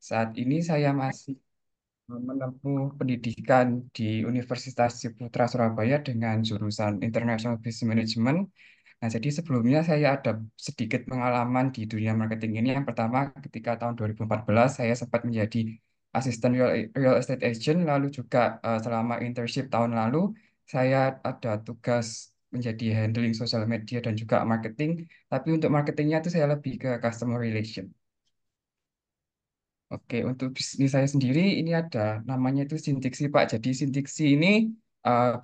Saat ini saya masih menempuh pendidikan di Universitas Ciputra Surabaya dengan jurusan International Business Management. Nah, jadi sebelumnya saya ada sedikit pengalaman di dunia marketing ini. Yang pertama, ketika tahun 2014 saya sempat menjadi asisten real estate agent, lalu juga selama internship tahun lalu saya ada tugas menjadi handling sosial media dan juga marketing. Tapi untuk marketingnya itu saya lebih ke customer relation. Oke, untuk bisnis saya sendiri ini ada namanya itu Sintiksi Pak. Jadi Sintiksi ini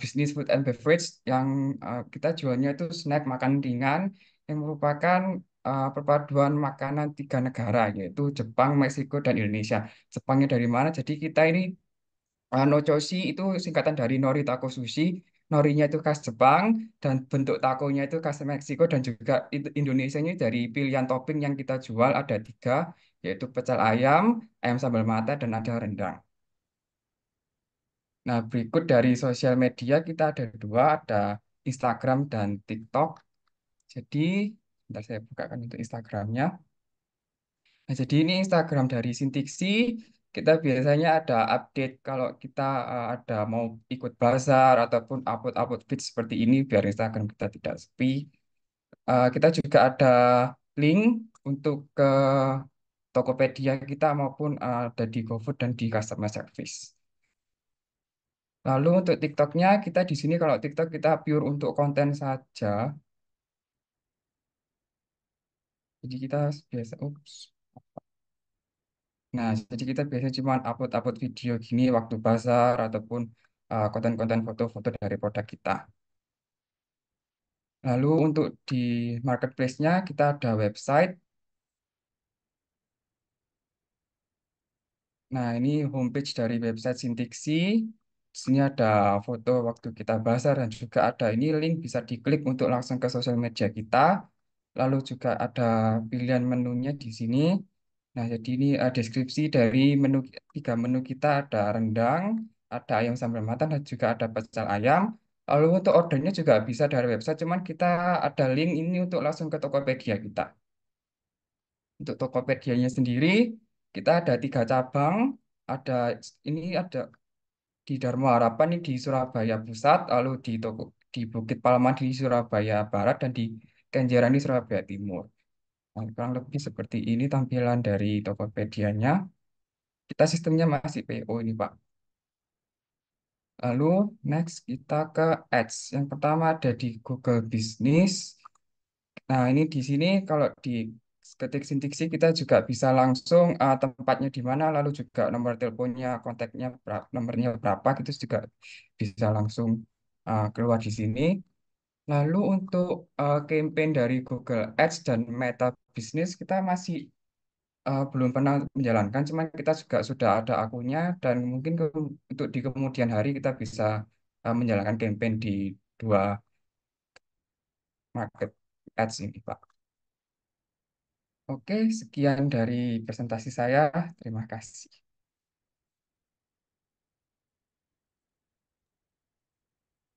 bisnis food and beverage yang kita jualnya itu snack makan ringan yang merupakan perpaduan makanan tiga negara yaitu Jepang, Meksiko, dan Indonesia. Jepangnya dari mana? Jadi kita ini Nochoshi itu singkatan dari Nori Taco Sushi. Norinya itu khas Jepang dan bentuk takonya itu khas Meksiko dan juga Indonesianya dari pilihan topping yang kita jual ada tiga, yaitu pecel ayam, ayam sambal mata, dan ada rendang. Nah, berikut dari sosial media kita ada dua, ada Instagram dan TikTok. Jadi, sebentar saya bukakan untuk Instagramnya. Nah, jadi ini Instagram dari Sintiksi. Kita biasanya ada update kalau kita ada mau ikut bazar ataupun upload-upload feed seperti ini biar Instagram kita tidak sepi. Kita juga ada link untuk ke Tokopedia kita maupun ada di GoFood dan di customer service. Lalu untuk TikToknya kita di sini kalau TikTok kita pure untuk konten saja. Jadi kita biasa, ups. Nah, jadi kita biasa cuma upload-upload video gini waktu bazar ataupun konten-konten foto-foto dari produk kita. Lalu untuk di marketplace-nya kita ada website. Nah, ini homepage dari website Sintiksi. Di sini ada foto waktu kita bazar dan juga ada ini link bisa diklik untuk langsung ke sosial media kita. Lalu juga ada pilihan menunya di sini. Nah, jadi ini deskripsi dari tiga menu kita ada rendang, ada ayam sambal matang, dan juga ada pecel ayam. Lalu untuk ordernya juga bisa dari website, cuman kita ada link ini untuk langsung ke Tokopedia kita. Untuk Tokopedia-nya sendiri, kita ada tiga cabang. Ada ini ada di Dharma Harapan ini di Surabaya Pusat, lalu di Bukit Palman di Surabaya Barat, dan di Kenjeran di Surabaya Timur. Nah, kurang lebih seperti ini tampilan dari Tokopedia-nya. Kita sistemnya masih PO ini, Pak. Lalu next kita ke Ads. Yang pertama ada di Google Business. Nah, ini di sini kalau di ketik Sintiksi kita juga bisa langsung tempatnya di mana, lalu juga nomor teleponnya, kontaknya berapa, nomornya berapa, gitu juga bisa langsung keluar di sini. Lalu untuk campaign dari Google Ads dan Meta Business kita masih belum pernah menjalankan, cuman kita juga sudah ada akunnya dan mungkin untuk di kemudian hari kita bisa menjalankan campaign di dua market ads ini, Pak. Oke, sekian dari presentasi saya. Terima kasih.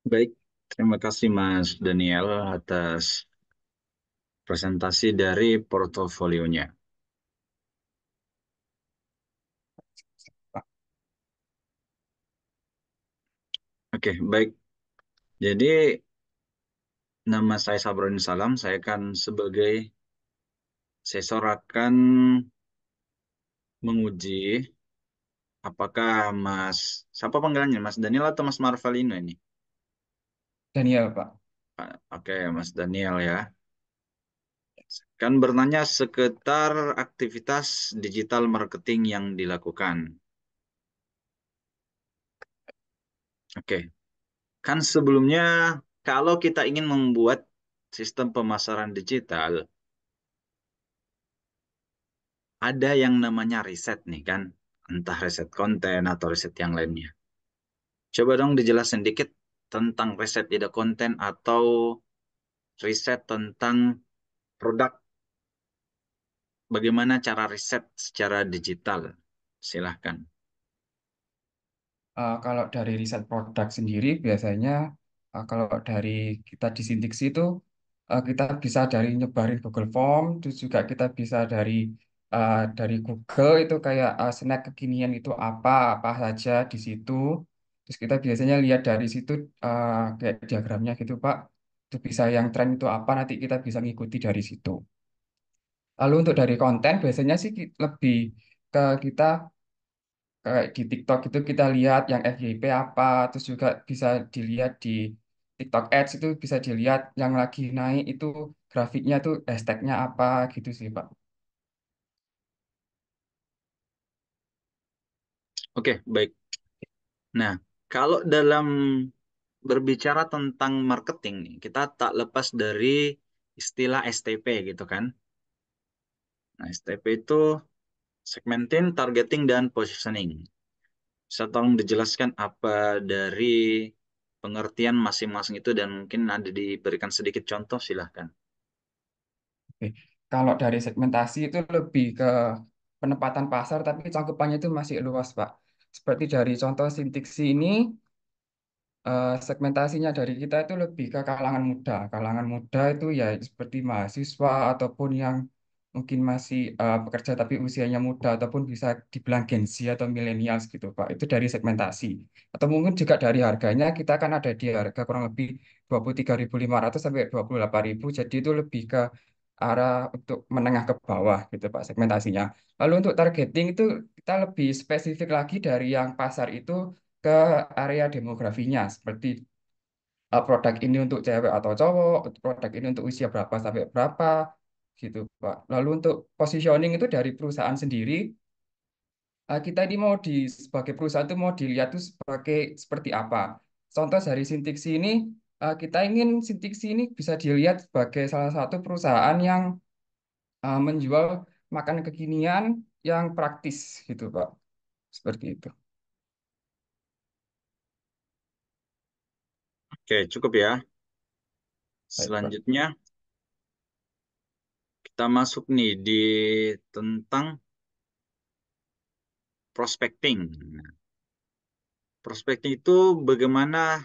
Baik, terima kasih Mas Daniel atas presentasi dari portofolionya. Pak. Oke, baik. Jadi nama saya Sabroni Salam, saya kan sebagai sesor akan menguji apakah siapa panggilannya, Mas Daniel atau Mas Marvelino ini? Daniel, Pak. Oke, Mas Daniel ya. Kan bertanya sekitar aktivitas digital marketing yang dilakukan. Oke, kan sebelumnya kalau kita ingin membuat sistem pemasaran digital, ada yang namanya riset nih kan, entah riset konten atau riset yang lainnya. Coba dong dijelasin dikit tentang riset ide konten atau riset tentang produk, bagaimana cara riset secara digital. Silahkan. Kalau dari riset produk sendiri biasanya kalau dari kita di Sintiksi itu kita bisa dari nyebarin Google Form, terus juga kita bisa dari dari Google itu kayak snack kekinian itu apa saja di situ. Terus kita biasanya lihat dari situ kayak diagramnya gitu Pak. Itu bisa yang tren itu apa nanti kita bisa ngikuti dari situ. Lalu untuk dari konten biasanya sih lebih ke kita kayak di TikTok itu kita lihat yang FYP apa, terus juga bisa dilihat di TikTok Ads itu bisa dilihat yang lagi naik itu grafiknya tuh hashtagnya apa gitu sih Pak. Oke, baik. Nah, kalau dalam berbicara tentang marketing nih, kita tak lepas dari istilah STP gitu kan. Nah, STP itu segmenting, targeting, dan positioning. Bisa tolong dijelaskan apa dari pengertian masing-masing itu dan mungkin ada diberikan sedikit contoh, silahkan. Oke. Kalau dari segmentasi itu lebih ke penempatan pasar, tapi cakupannya itu masih luas, Pak. Seperti dari contoh Sintiksi ini, segmentasinya dari kita itu lebih ke kalangan muda. Kalangan muda itu ya seperti mahasiswa ataupun yang mungkin masih bekerja tapi usianya muda ataupun bisa dibilang Gen Z atau millennials gitu, Pak. Itu dari segmentasi. Atau mungkin juga dari harganya kita kan ada di harga kurang lebih 23.500 sampai 28.000. Jadi itu lebih ke arah untuk menengah ke bawah gitu, Pak, segmentasinya. Lalu untuk targeting itu kita lebih spesifik lagi dari yang pasar itu ke area demografinya seperti produk ini untuk cewek atau cowok, produk ini untuk usia berapa sampai berapa gitu Pak. Lalu untuk positioning itu dari perusahaan sendiri, kita ini mau di sebagai perusahaan itu mau dilihat tuh sebagai seperti apa. Contoh dari Sintiksi ini, kita ingin Sintiksi ini bisa dilihat sebagai salah satu perusahaan yang menjual makanan kekinian yang praktis gitu Pak. Seperti itu. Oke, cukup ya. Baik Pak. Selanjutnya kita masuk nih di tentang prospecting. Nah, prospecting itu bagaimana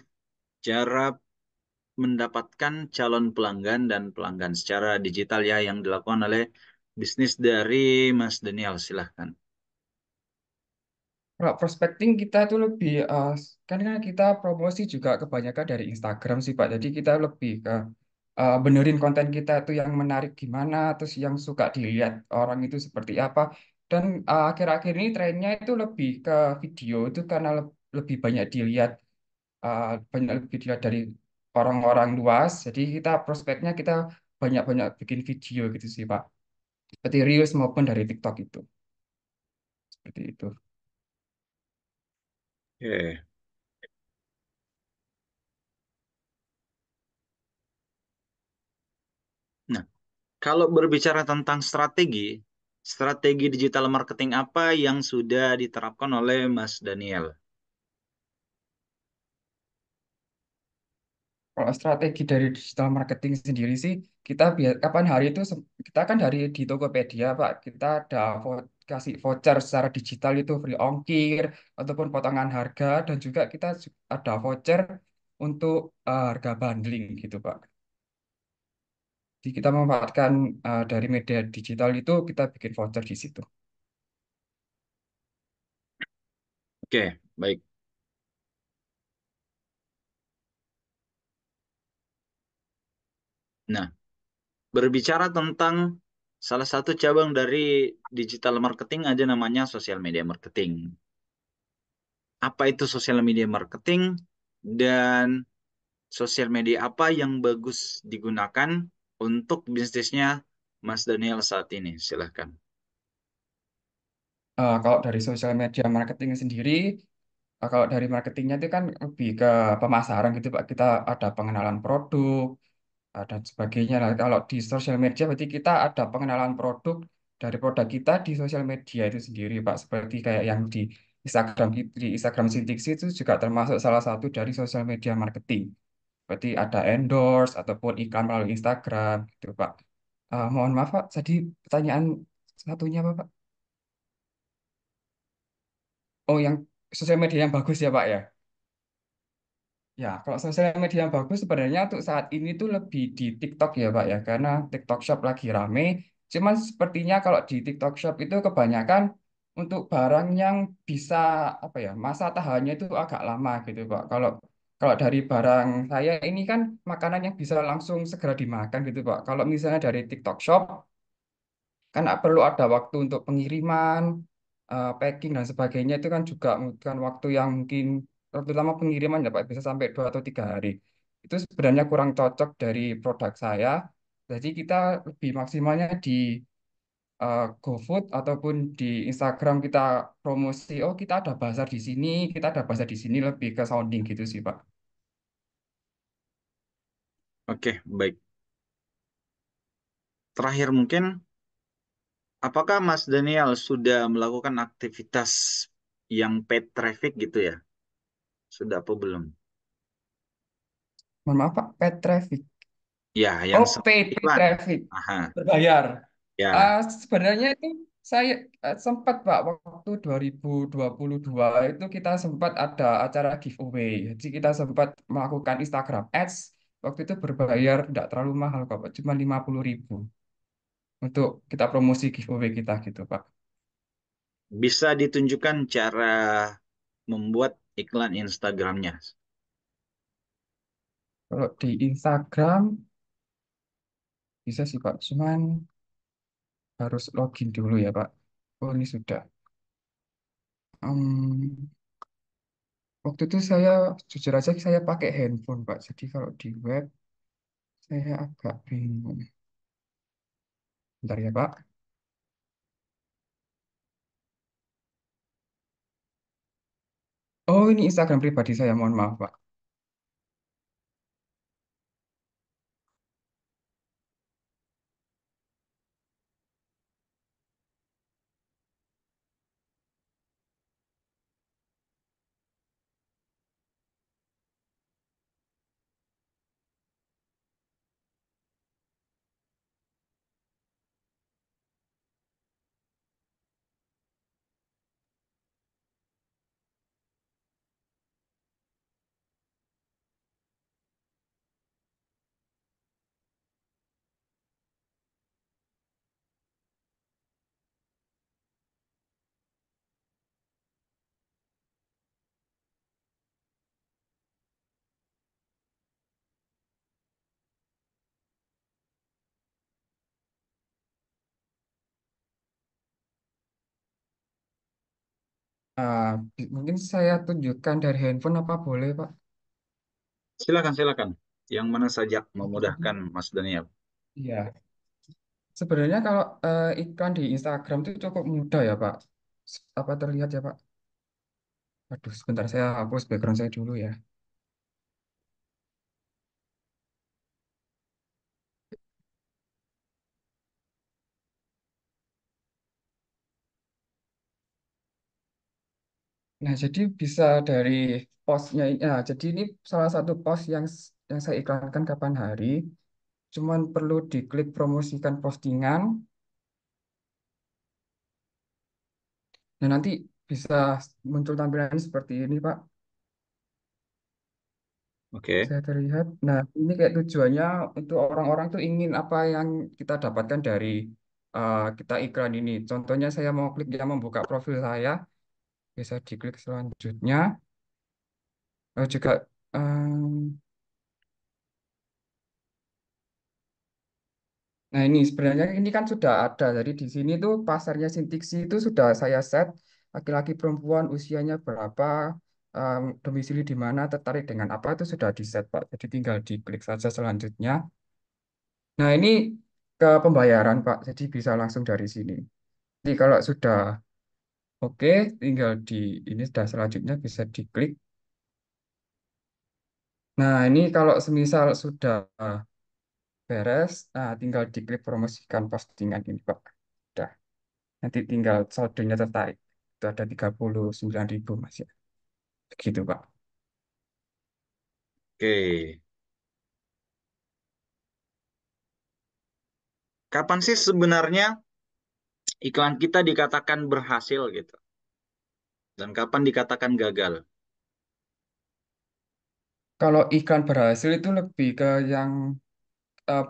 cara mendapatkan calon pelanggan dan pelanggan secara digital ya yang dilakukan oleh bisnis dari Mas Daniel. Silahkan. Kalau prospecting kita tuh lebih kan kita promosi juga kebanyakan dari Instagram sih Pak. Jadi kita lebih ke benerin konten kita tuh yang menarik gimana, terus yang suka dilihat orang itu seperti apa. Dan akhir-akhir ini trennya itu lebih ke video itu karena lebih banyak dilihat banyak lebih dilihat dari orang-orang luas. Jadi kita prospeknya kita banyak-banyak bikin video gitu sih Pak. Seperti Reels maupun dari TikTok itu. Seperti itu. Oke. Nah, kalau berbicara tentang strategi, strategi digital marketing apa yang sudah diterapkan oleh Mas Daniel? Kalau strategi dari digital marketing sendiri sih, kita kapan hari itu kita kan dari di Tokopedia, Pak, kita ada kasih voucher secara digital itu free ongkir ataupun potongan harga dan juga kita ada voucher untuk harga bundling gitu, Pak. Jadi kita memanfaatkan dari media digital itu kita bikin voucher di situ. Oke, baik. Nah, berbicara tentang salah satu cabang dari digital marketing ada namanya social media marketing. Apa itu social media marketing dan sosial media apa yang bagus digunakan untuk bisnisnya Mas Daniel saat ini? Silahkan. Kalau dari social media marketing sendiri, kalau dari marketingnya itu kan lebih ke pemasaran gitu, Pak. Kita ada pengenalan produk, dan sebagainya. Nah, kalau di sosial media berarti kita ada pengenalan produk dari produk kita di sosial media itu sendiri, Pak. Seperti kayak yang di Instagram Sintiksi itu juga termasuk salah satu dari sosial media marketing. Seperti ada endorse ataupun iklan melalui Instagram gitu, Pak. Mohon maaf, Pak. Tadi pertanyaan satunya apa, Pak? Oh, yang sosial media yang bagus ya, Pak ya. Ya, kalau sosial media yang bagus sebenarnya untuk saat ini tuh lebih di TikTok ya Pak ya, karena TikTok Shop lagi rame. Cuman sepertinya kalau di TikTok Shop itu kebanyakan untuk barang yang bisa apa ya, masa tahannya itu agak lama gitu Pak. Kalau kalau dari barang saya ini kan makanan yang bisa langsung segera dimakan gitu Pak. Kalau misalnya dari TikTok Shop kan perlu ada waktu untuk pengiriman, packing dan sebagainya itu kan juga membutuhkan waktu yang mungkin terutama pengiriman ya Pak bisa sampai 2 atau 3 hari. Itu sebenarnya kurang cocok dari produk saya. Jadi kita lebih maksimalnya di GoFood ataupun di Instagram kita promosi, oh kita ada bazar di sini, kita ada bazar di sini lebih ke sounding gitu sih Pak. Oke, baik. Terakhir mungkin, apakah Mas Daniel sudah melakukan aktivitas yang paid traffic gitu ya? Sudah apa belum? Mohon maaf Pak, paid traffic. Ya, yang Oh, paid iklan. traffic. Aha, Berbayar. ya. Sebenarnya itu saya sempat Pak waktu 2022 itu kita sempat ada acara giveaway. Jadi kita sempat melakukan Instagram Ads. Waktu itu berbayar tidak terlalu mahal kok, Pak. Cuma 50.000 untuk kita promosi giveaway kita gitu Pak. Bisa ditunjukkan cara membuat iklan Instagramnya. Kalau di Instagram bisa sih Pak. Cuman harus login dulu ya Pak. Oh ini sudah. Em, Waktu itu saya jujur aja saya pakai handphone Pak. Jadi kalau di web saya agak bingung. Bentar ya Pak. Oh ini Instagram pribadi saya. Mohon maaf Pak. Mungkin saya tunjukkan dari handphone apa boleh Pak? Silakan, silakan. Yang mana saja Oke, memudahkan jadi Mas Daniel. iya. Sebenarnya kalau iklan di Instagram itu cukup mudah ya Pak. Apa terlihat ya Pak? Aduh, sebentar saya hapus background saya dulu ya. Nah, jadi bisa dari postnya. Nah, jadi ini salah satu post yang saya iklankan kapan hari. Cuman perlu diklik promosikan postingan. Nah, nanti bisa muncul tampilan seperti ini, Pak. Oke. Saya terlihat. Nah, ini kayak tujuannya untuk orang-orang tuh ingin apa yang kita dapatkan dari kita iklan ini. Contohnya saya mau klik yang membuka profil saya, bisa diklik selanjutnya. Lalu juga nah ini sebenarnya ini kan sudah ada. Jadi di sini tuh pasarnya Sintiksi itu sudah saya set laki-laki perempuan usianya berapa, domisili di mana, tertarik dengan apa itu sudah di set Pak. Jadi tinggal diklik saja selanjutnya. Nah ini ke pembayaran Pak. Jadi bisa langsung dari sini. Jadi kalau sudah oke, tinggal di ini sudah selanjutnya bisa diklik. Nah ini kalau semisal sudah beres, nah tinggal diklik promosikan postingan ini Pak. Udah. Nanti tinggal saldonya tertarik. Itu ada 39.000 Mas ya. Begitu Pak. Oke. Kapan sih sebenarnya iklan kita dikatakan berhasil gitu? Dan kapan dikatakan gagal? Kalau iklan berhasil itu lebih ke yang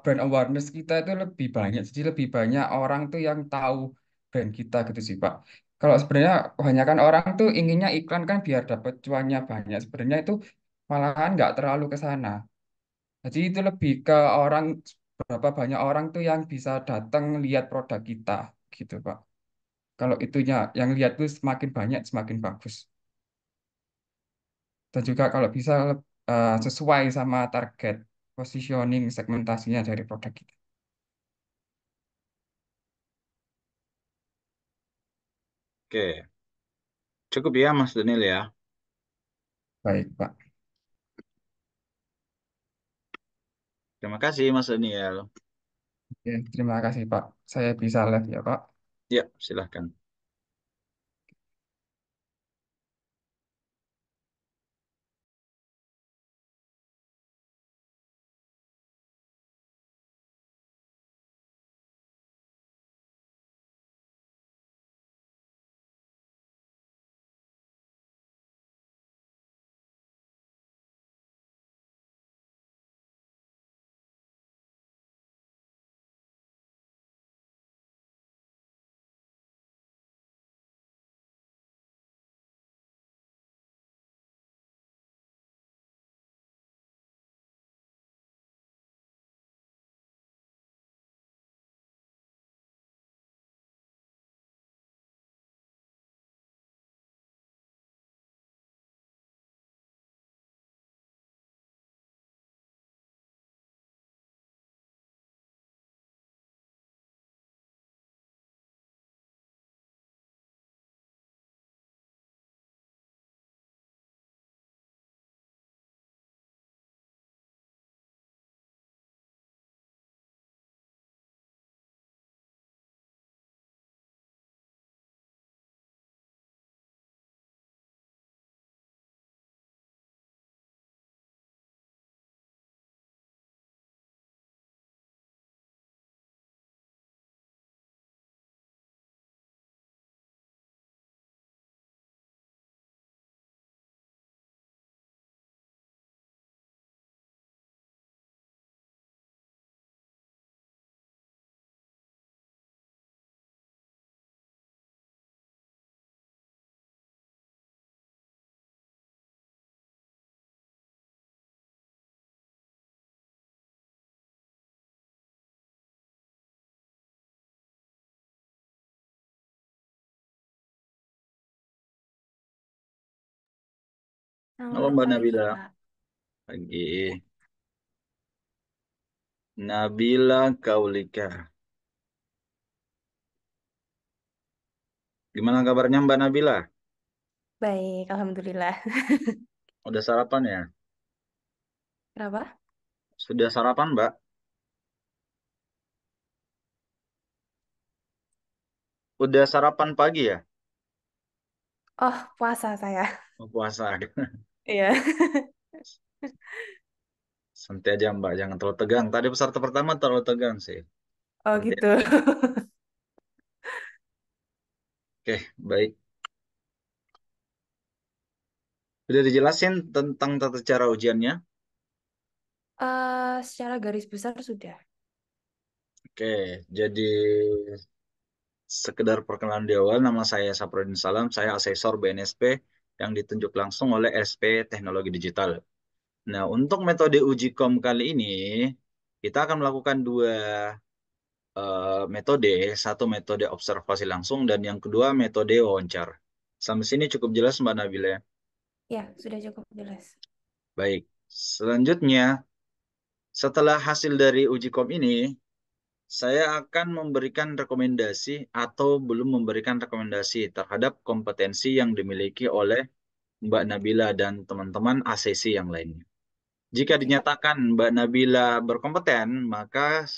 brand awareness kita itu lebih banyak. Jadi lebih banyak orang tuh yang tahu brand kita gitu sih Pak. Kalau sebenarnya kebanyakan orang tuh inginnya iklan kan biar dapat cuannya banyak. Sebenarnya itu malahan nggak terlalu ke sana. Jadi itu lebih ke orang, berapa banyak orang tuh yang bisa datang lihat produk kita gitu Pak. Kalau itunya yang lihat tuh semakin banyak semakin bagus. Dan juga kalau bisa sesuai sama target positioning segmentasinya dari produk kita. Oke, cukup ya Mas Daniel ya. Baik Pak. Terima kasih Mas Daniel. Oke, terima kasih Pak. Saya bisa live ya Pak. Ya, silahkan. Halo Halo Mbak pagi, Nabila. Kak. Pagi. Ya, Nabila Kaulika. Gimana kabarnya Mbak Nabila? baik, Alhamdulillah. Udah sarapan ya? Kenapa? Sudah sarapan Mbak? Udah sarapan pagi ya? Oh, puasa saya. Oh, puasa. Iya. Santai aja Mbak, jangan terlalu tegang. Tadi peserta pertama terlalu tegang sih. Oh, Nanti. gitu. Oke, baik. Sudah dijelasin tentang tata cara ujiannya? Secara garis besar sudah. Oke, jadi sekedar perkenalan di awal, nama saya Saprudin Salam, saya asesor BNSP yang ditunjuk langsung oleh SP Teknologi Digital. Nah, untuk metode uji kom kali ini, kita akan melakukan dua metode, satu metode observasi langsung dan yang kedua metode wawancara. Sampai sini cukup jelas Mbak Nabila ya? Ya, sudah cukup jelas. Baik, selanjutnya setelah hasil dari uji kom ini, saya akan memberikan rekomendasi atau belum memberikan rekomendasi terhadap kompetensi yang dimiliki oleh Mbak Nabila dan teman-teman ACC yang lainnya. Jika Oke. dinyatakan Mbak Nabila berkompeten, maka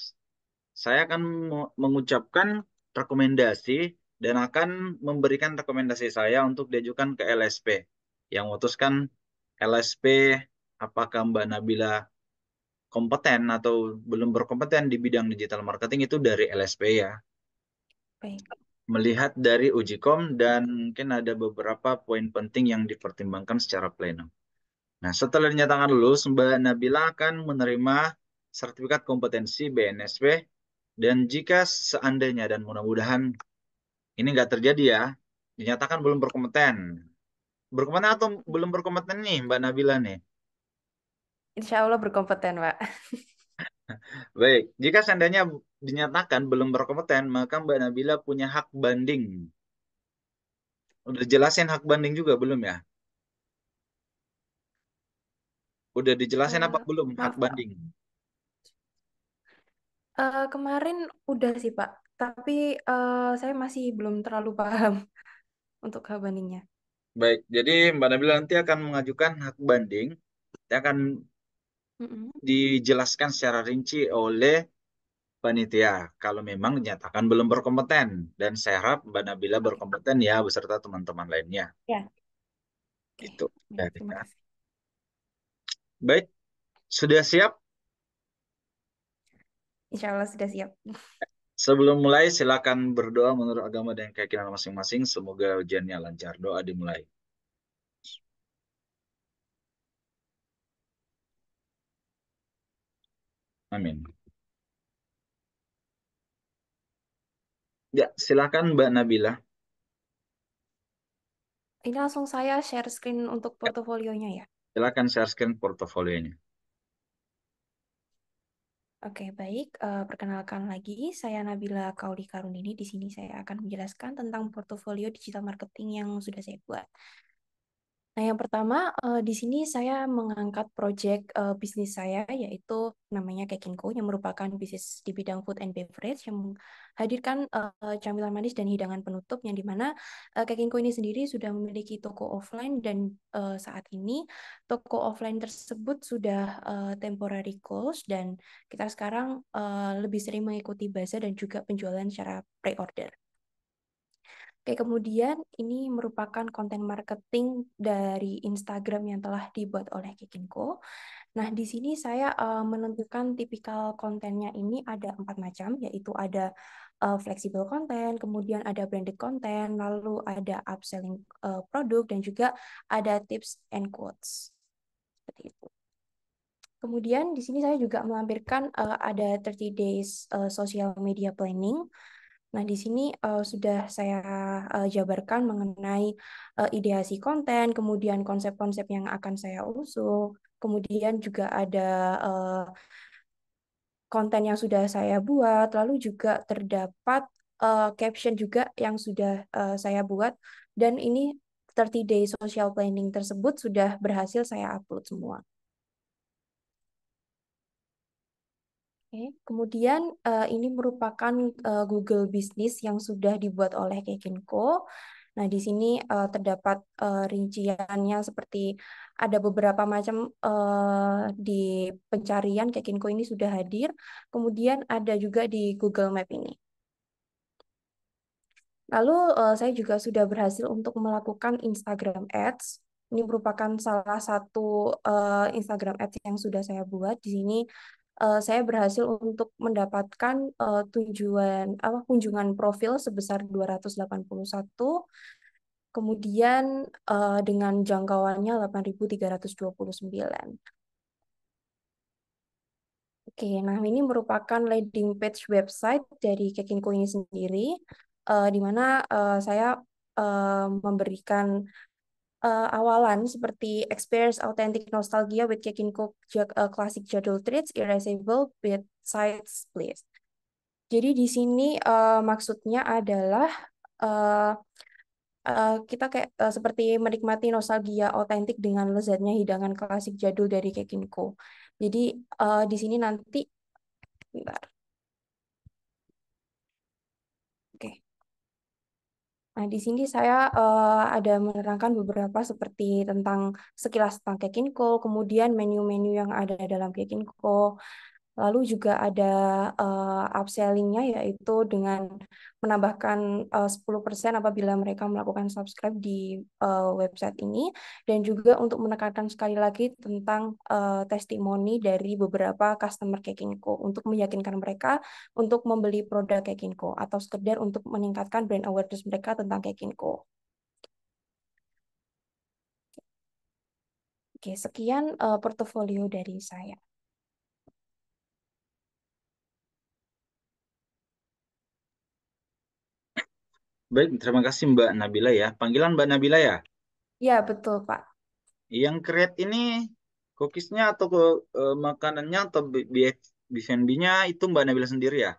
saya akan mengucapkan rekomendasi dan akan memberikan rekomendasi saya untuk diajukan ke LSP. Yang memutuskan LSP apakah Mbak Nabila kompeten atau belum berkompeten di bidang digital marketing itu dari LSP ya. Baik. Melihat dari uji kom dan mungkin ada beberapa poin penting yang dipertimbangkan secara pleno. Nah, setelah dinyatakan lulus, Mbak Nabila akan menerima sertifikat kompetensi BNSP, dan jika seandainya dan mudah-mudahan ini nggak terjadi ya, dinyatakan belum berkompeten. Berkompeten atau belum berkompeten nih Mbak Nabila nih? Insya Allah berkompeten, Pak. Baik, jika seandainya dinyatakan belum berkompeten, maka Mbak Nabila punya hak banding. Udah jelasin hak banding juga belum ya? Udah dijelasin apa belum hak Maaf, Pak. banding? Kemarin udah sih, Pak. Tapi saya masih belum terlalu paham untuk hal bandingnya. Baik, jadi Mbak Nabila nanti akan mengajukan hak banding. Dia akan Mm-mm. dijelaskan secara rinci oleh panitia kalau memang dinyatakan belum berkompeten. Dan saya harap Mbak Nabila Oke. berkompeten ya beserta teman-teman lainnya. Ya, oke. Itu. Baik, Dari terima saya. kasih. Baik, sudah siap? Insya Allah sudah siap. Sebelum mulai, silakan berdoa menurut agama dan keyakinan masing-masing. Semoga ujiannya lancar. Doa dimulai. Amin. Ya, silakan Mbak Nabila. Ini langsung saya share screen untuk Ya, portofolionya ya. silakan share screen portofolionya. Oke, baik. Perkenalkan lagi, saya Nabila Kauli Karunini. Di sini saya akan menjelaskan tentang portofolio digital marketing yang sudah saya buat. Nah, yang pertama, di sini saya mengangkat proyek bisnis saya, yaitu namanya Kekinko, yang merupakan bisnis di bidang food and beverage, yang menghadirkan camilan manis dan hidangan penutup, yang dimana Kekinko ini sendiri sudah memiliki toko offline, dan saat ini toko offline tersebut sudah temporary close, dan kita sekarang lebih sering mengikuti bazar dan juga penjualan secara pre-order. Oke, kemudian ini merupakan konten marketing dari Instagram yang telah dibuat oleh Kekinko. Nah, di sini saya menentukan tipikal kontennya ini ada 4 macam, yaitu ada flexible content, kemudian ada branded content, lalu ada upselling produk, dan juga ada tips and quotes. Seperti itu. Kemudian di sini saya juga melampirkan ada 30 days social media planning. Nah, di sini sudah saya jabarkan mengenai ideasi konten, kemudian konsep-konsep yang akan saya usung, kemudian juga ada eh, konten yang sudah saya buat, lalu juga terdapat caption juga yang sudah saya buat, dan ini 30 day social planning tersebut sudah berhasil saya upload semua. Oke, kemudian ini merupakan Google Business yang sudah dibuat oleh Kekinko. Nah, di sini terdapat rinciannya seperti ada beberapa macam di pencarian Kekinko ini sudah hadir. Kemudian ada juga di Google Map ini. Lalu saya juga sudah berhasil untuk melakukan Instagram Ads. Ini merupakan salah satu Instagram Ads yang sudah saya buat. Di sini saya berhasil untuk mendapatkan kunjungan profil sebesar 281, kemudian dengan jangkauannya 8.329. Oke, nah ini merupakan landing page website dari Kekinko ini sendiri, di mana saya memberikan awalan seperti experience authentic nostalgia with Kekinko classic jadul treats, irreplaceable sides please. Jadi di sini maksudnya adalah eh, kita kayak seperti menikmati nostalgia otentik dengan lezatnya hidangan klasik jadul dari Kekinko. Jadi di sini nanti, bentar. Oke. Nah, di sini saya ada menerangkan beberapa seperti tentang sekilas tentang Kekinko, kemudian menu-menu yang ada dalam Kekinko. Lalu juga ada upselling-nya, yaitu dengan menambahkan 10% apabila mereka melakukan subscribe di website ini. Dan juga untuk menekankan sekali lagi tentang testimoni dari beberapa customer Kekinko untuk meyakinkan mereka untuk membeli produk Kekinko atau sekedar untuk meningkatkan brand awareness mereka tentang Kekinko. Oke, sekian portofolio dari saya. Baik, terima kasih Mbak Nabila ya. Panggilan Mbak Nabila ya. Ya, betul, Pak. Yang create ini cookiesnya atau makanannya atau BNB-nya itu Mbak Nabila sendiri ya?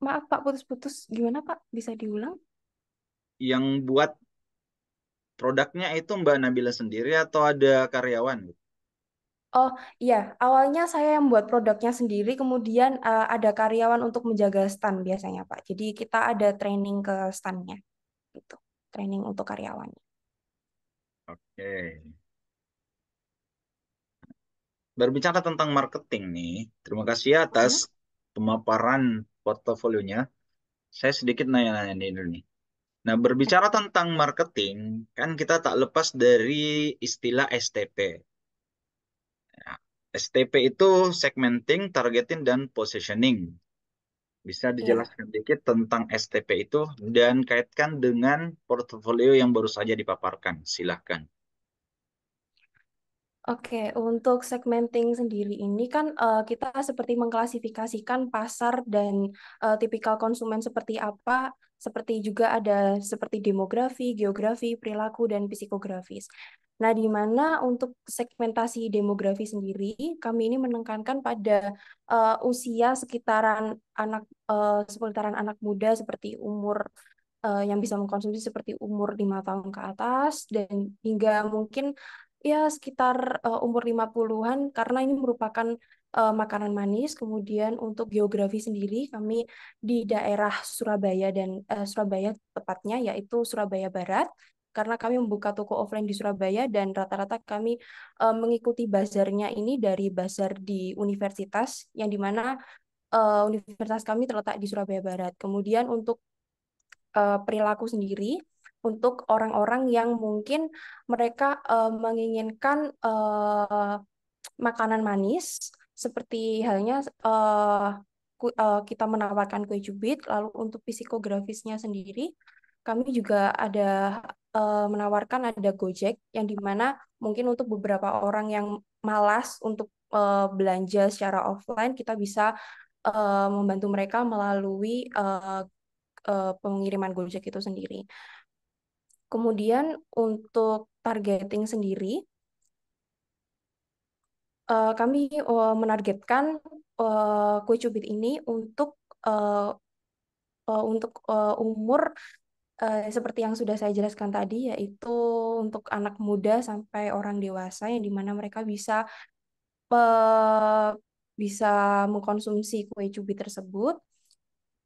Maaf, Pak, putus-putus. Gimana, Pak? Bisa diulang? Yang buat produknya itu Mbak Nabila sendiri atau ada karyawan? Oh iya, awalnya saya yang buat produknya sendiri, kemudian ada karyawan untuk menjaga stand biasanya, Pak. Jadi kita ada training ke standnya, gitu. Training untuk karyawannya. Oke. Berbicara tentang marketing nih, terima kasih ya atas Mhm. pemaparan portofolionya. Saya sedikit nanya-nanya nih dulu nih. Nah, berbicara tentang marketing, kan kita tak lepas dari istilah STP. Nah, STP itu segmenting, targeting, dan positioning. Bisa Iya. dijelaskan dikit tentang STP itu dan kaitkan dengan portofolio yang baru saja dipaparkan. Silahkan. Oke, untuk segmenting sendiri ini kan kita seperti mengklasifikasikan pasar dan tipikal konsumen seperti apa, seperti juga ada seperti demografi, geografi, perilaku, dan psikografis. Nah, di mana untuk segmentasi demografi sendiri, kami ini menekankan pada usia sekitaran anak muda seperti umur yang bisa mengkonsumsi seperti umur 5 tahun ke atas dan hingga mungkin ya sekitar umur 50-an karena ini merupakan makanan manis. Kemudian untuk geografi sendiri kami di daerah Surabaya dan Surabaya tepatnya yaitu Surabaya Barat karena kami membuka toko offline di Surabaya dan rata-rata kami mengikuti bazarnya ini dari bazar di universitas yang dimana universitas kami terletak di Surabaya Barat. Kemudian untuk perilaku sendiri untuk orang-orang yang mungkin mereka menginginkan makanan manis seperti halnya kita menawarkan kue cubit. Lalu untuk psikografisnya sendiri kami juga ada menawarkan ada Gojek yang dimana mungkin untuk beberapa orang yang malas untuk belanja secara offline kita bisa membantu mereka melalui pengiriman Gojek itu sendiri. Kemudian untuk targeting sendiri, kami menargetkan kue cubit ini uh, untuk umur seperti yang sudah saya jelaskan tadi, yaitu untuk anak muda sampai orang dewasa yang dimana mereka uh, bisa mengkonsumsi kue cubit tersebut.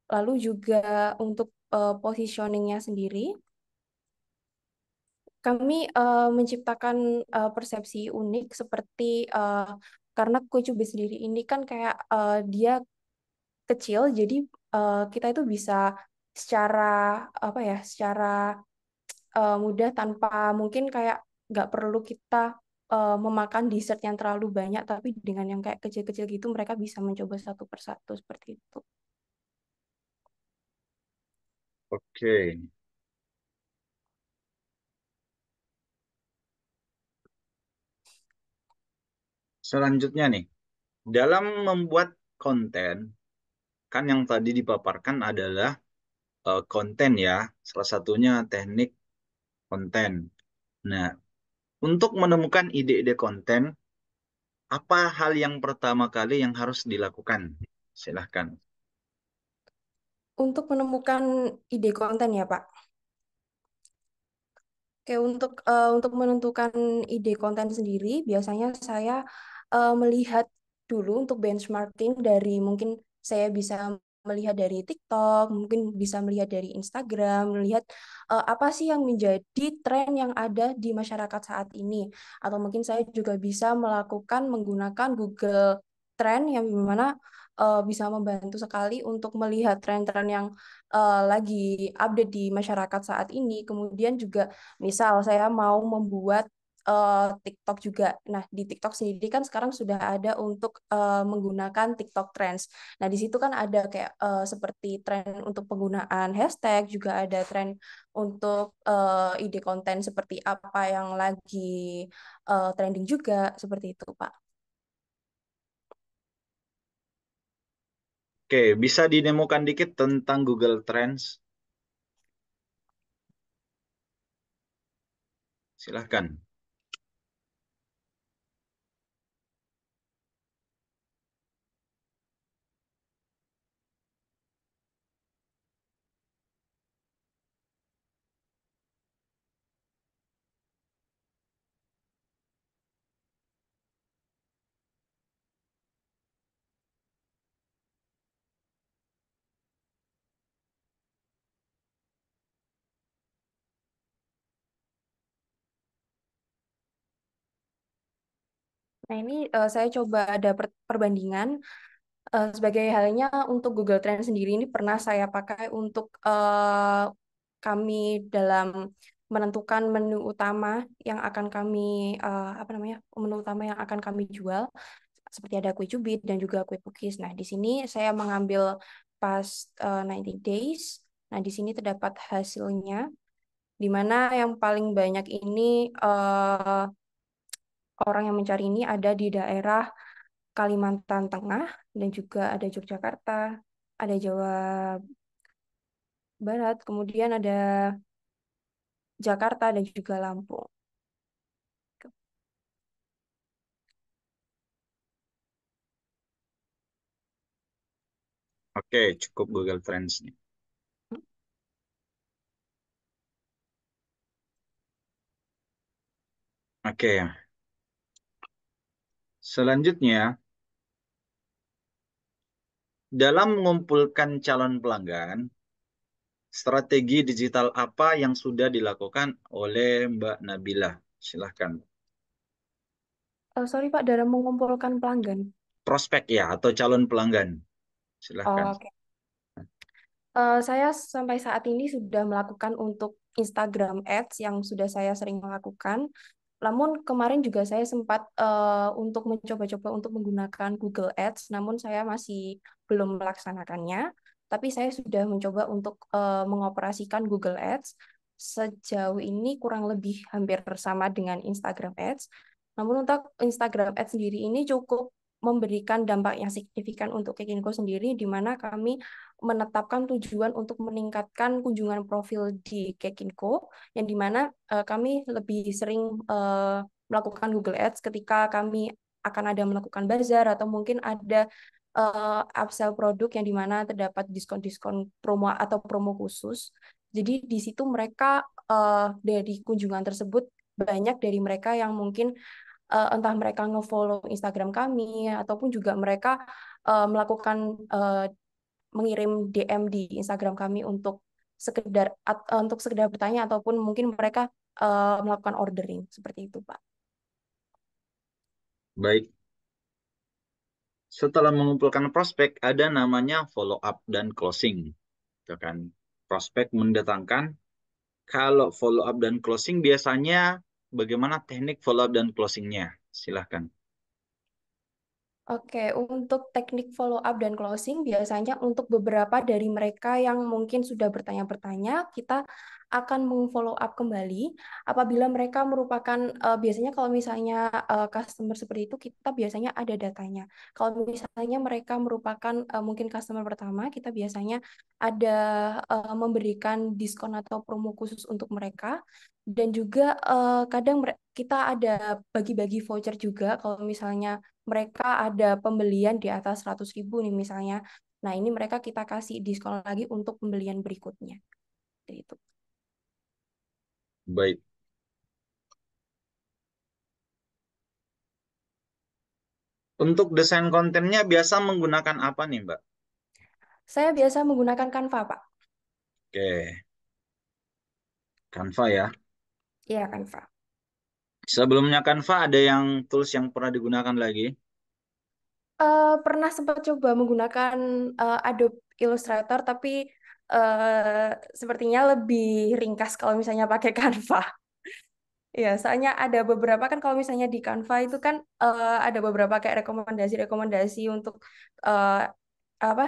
Lalu juga untuk positioningnya sendiri, kami menciptakan persepsi unik seperti karena kue cubit sendiri ini kan kayak dia kecil, jadi kita itu bisa secara apa ya, secara mudah tanpa mungkin kayak nggak perlu kita memakan dessert yang terlalu banyak, tapi dengan yang kayak kecil-kecil gitu mereka bisa mencoba satu persatu seperti itu. Oke. Selanjutnya nih, dalam membuat konten, kan yang tadi dipaparkan adalah konten ya, salah satunya teknik konten. Nah, untuk menemukan ide-ide konten, apa hal yang pertama kali yang harus dilakukan? Silahkan. Untuk menemukan ide konten ya, Pak. Oke, untuk menentukan ide konten sendiri, biasanya saya melihat dulu untuk benchmarking dari mungkin saya bisa melihat dari TikTok, mungkin bisa melihat dari Instagram, melihat apa sih yang menjadi tren yang ada di masyarakat saat ini. Atau mungkin saya juga bisa melakukan menggunakan Google Trend yang dimana bisa membantu sekali untuk melihat tren-tren yang lagi update di masyarakat saat ini. Kemudian juga misal saya mau membuat TikTok juga. Nah, di TikTok sendiri kan sekarang sudah ada untuk menggunakan TikTok Trends. Nah, di situ kan ada kayak seperti tren untuk penggunaan hashtag, juga ada tren untuk ide konten seperti apa yang lagi trending juga, seperti itu, Pak. Oke, bisa didemokan dikit tentang Google Trends? Silahkan. Nah, ini saya coba ada perbandingan. Sebagai halnya untuk Google Trends sendiri ini pernah saya pakai untuk kami dalam menentukan menu utama yang akan kami apa namanya menu utama yang akan kami jual seperti ada kue cubit dan juga kue cookies. Nah, di sini saya mengambil past 90 days. Nah, di sini terdapat hasilnya di mana yang paling banyak ini orang yang mencari ini ada di daerah Kalimantan Tengah dan juga ada Yogyakarta, ada Jawa Barat, kemudian ada Jakarta dan juga Lampung. Oke, cukup Google Trends nih. Oke, selanjutnya dalam mengumpulkan calon pelanggan, strategi digital apa yang sudah dilakukan oleh Mbak Nabila? Silahkan. Sorry Pak, dalam mengumpulkan pelanggan. Prospek ya, atau calon pelanggan. Silahkan. Oh, oke. Saya sampai saat ini sudah melakukan untuk Instagram Ads yang sudah saya sering lakukan. Namun kemarin juga saya sempat untuk mencoba-coba untuk menggunakan Google Ads, namun saya masih belum melaksanakannya. Tapi saya sudah mencoba untuk mengoperasikan Google Ads. Sejauh ini kurang lebih hampir sama dengan Instagram Ads. Namun untuk Instagram Ads sendiri ini cukup memberikan dampak yang signifikan untuk Kekinko sendiri, di mana kami menetapkan tujuan untuk meningkatkan kunjungan profil di Kekinko, yang dimana kami lebih sering melakukan Google Ads ketika kami akan ada melakukan bazar atau mungkin ada upsell produk yang dimana terdapat diskon-diskon promo atau promo khusus. Jadi di situ mereka dari kunjungan tersebut banyak dari mereka yang mungkin entah mereka nge-follow Instagram kami ataupun juga mereka melakukan mengirim DM di Instagram kami untuk sekedar bertanya ataupun mungkin mereka melakukan ordering seperti itu, Pak. Baik, setelah mengumpulkan prospek, ada namanya follow up dan closing. Itu kan. Prospek mendatangkan. Kalau follow up dan closing biasanya bagaimana teknik follow up dan closingnya? Silahkan. Oke, untuk teknik follow up dan closing biasanya untuk beberapa dari mereka yang mungkin sudah bertanya-bertanya, kita akan meng-follow up kembali apabila mereka merupakan biasanya kalau misalnya customer seperti itu kita biasanya ada datanya. Kalau misalnya mereka merupakan mungkin customer pertama, kita biasanya ada memberikan diskon atau promo khusus untuk mereka dan juga kadang kita ada bagi-bagi voucher juga kalau misalnya mereka ada pembelian di atas 100.000 nih misalnya. Nah, ini mereka kita kasih diskon lagi untuk pembelian berikutnya. Itu. Baik. Untuk desain kontennya biasa menggunakan apa nih, Mbak? Saya biasa menggunakan Canva, Pak. Oke, Canva ya. Iya, Canva. Sebelumnya Canva ada yang tools yang pernah digunakan lagi? Pernah sempat coba menggunakan Adobe Illustrator, tapi sepertinya lebih ringkas kalau misalnya pakai Canva. Iya, soalnya ada beberapa kan kalau misalnya di Canva itu kan ada beberapa kayak rekomendasi-rekomendasi untuk eh, apa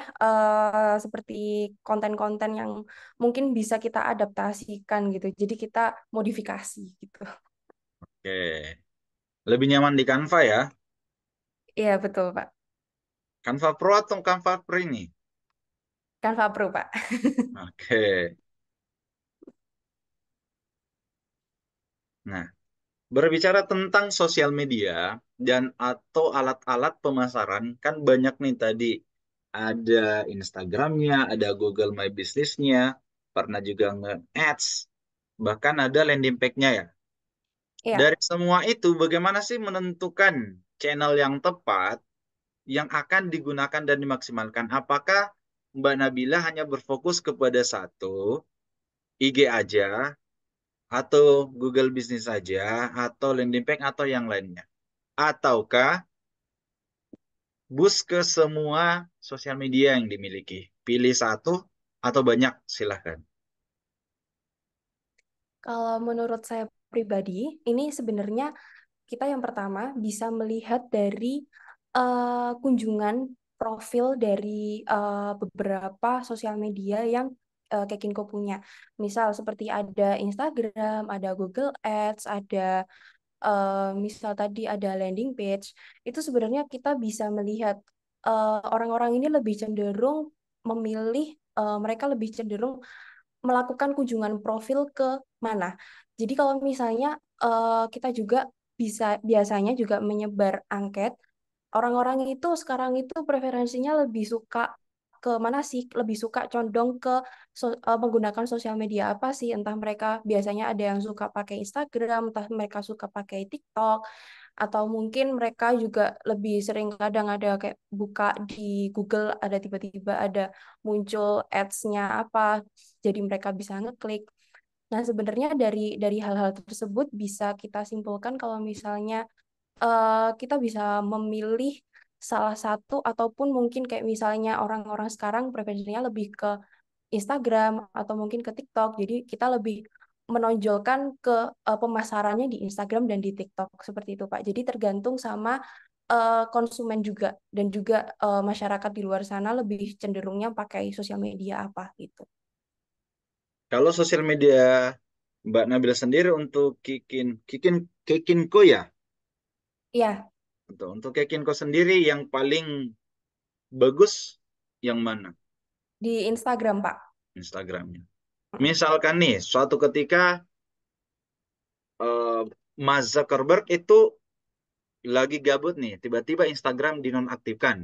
seperti konten-konten yang mungkin bisa kita adaptasikan gitu. Jadi kita modifikasi gitu. Oke. Lebih nyaman di Canva ya? Iya, betul, Pak. Canva Pro atau Canva Pro ini? Canva Pro, Pak. Oke. Nah, Berbicara tentang sosial media dan atau alat-alat pemasaran, kan banyak nih tadi. Ada Instagramnya, ada Google My Business-nya, pernah juga nge-ads, bahkan ada landing page-nya ya. Iya. Dari semua itu, bagaimana sih menentukan channel yang tepat yang akan digunakan dan dimaksimalkan? Apakah Mbak Nabila hanya berfokus kepada satu, IG aja, atau Google Business saja, atau landing page, atau yang lainnya? Ataukah bus ke semua sosial media yang dimiliki? Pilih satu atau banyak, silahkan. Kalau menurut saya pribadi, ini sebenarnya kita yang pertama bisa melihat dari kunjungan profil dari beberapa sosial media yang Kekinko punya. Misal seperti ada Instagram, ada Google Ads, ada misal tadi ada landing page, itu sebenarnya kita bisa melihat orang-orang ini lebih cenderung memilih, mereka lebih cenderung melakukan kunjungan profil ke mana. Jadi kalau misalnya kita juga bisa biasanya juga menyebar angket, orang-orang itu sekarang itu preferensinya lebih suka ke mana sih? Lebih suka condong ke menggunakan sosial media apa sih? Entah mereka biasanya ada yang suka pakai Instagram, entah mereka suka pakai TikTok, atau mungkin mereka juga lebih sering kadang ada kayak buka di Google ada tiba-tiba ada muncul ads-nya apa, jadi mereka bisa ngeklik. Nah, sebenarnya dari hal-hal tersebut bisa kita simpulkan kalau misalnya kita bisa memilih salah satu ataupun mungkin kayak misalnya orang-orang sekarang preferensinya lebih ke Instagram atau mungkin ke TikTok. Jadi kita lebih menonjolkan ke pemasarannya di Instagram dan di TikTok seperti itu, Pak. Jadi tergantung sama konsumen juga dan juga masyarakat di luar sana lebih cenderungnya pakai sosial media apa gitu. Kalau sosial media Mbak Nabila sendiri untuk Kikinko ya, Iya, untuk Kikinko sendiri yang paling bagus yang mana? di Instagram, Pak. Instagramnya. Mm. Misalkan nih, suatu ketika eh, Mark Zuckerberg itu lagi gabut nih, tiba-tiba Instagram dinonaktifkan.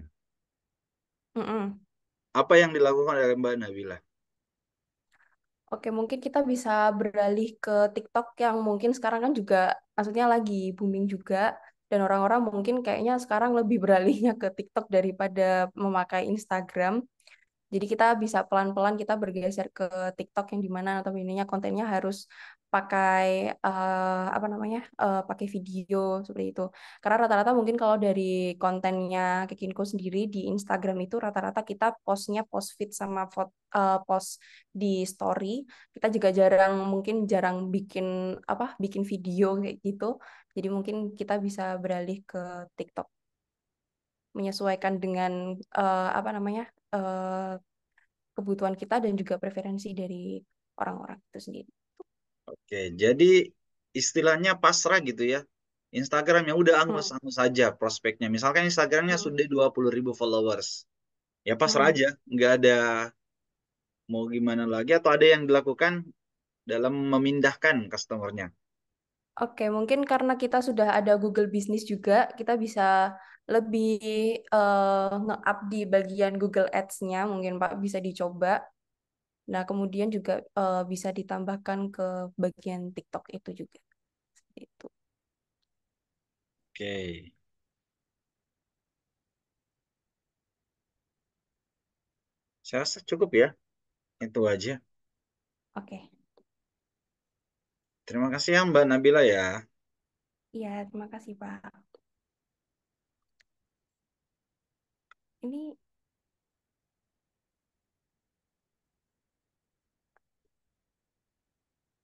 Mm-mm. Apa yang dilakukan oleh Mbak Nabila? Oke, mungkin kita bisa beralih ke TikTok yang mungkin sekarang kan juga maksudnya lagi booming juga dan orang-orang mungkin kayaknya sekarang lebih beralihnya ke TikTok daripada memakai Instagram. Jadi kita bisa pelan-pelan kita bergeser ke TikTok yang dimana atau ininya kontennya harus pakai apa namanya pakai video seperti itu. Karena rata-rata mungkin kalau dari kontennya Kekinko sendiri di Instagram itu rata-rata kita postnya post feed sama post di story. Kita juga jarang mungkin jarang bikin apa bikin video kayak gitu. Jadi mungkin kita bisa beralih ke TikTok menyesuaikan dengan apa namanya kebutuhan kita dan juga preferensi dari orang-orang itu sendiri. Oke, jadi istilahnya pasrah gitu ya. Instagramnya udah Hmm. angus-angus saja prospeknya. Misalkan Instagramnya Hmm. sudah 20.000 followers. Ya pasrah Hmm. aja, nggak ada mau gimana lagi atau ada yang dilakukan dalam memindahkan customernya. Oke, mungkin karena kita sudah ada Google Business juga, kita bisa lebih nge-up di bagian Google Ads-nya, mungkin Pak bisa dicoba. Nah, kemudian juga bisa ditambahkan ke bagian TikTok itu juga. Seperti itu. Oke, saya rasa cukup ya. Itu aja. Oke. Terima kasih ya Mbak Nabila ya. Iya, terima kasih Pak. Ini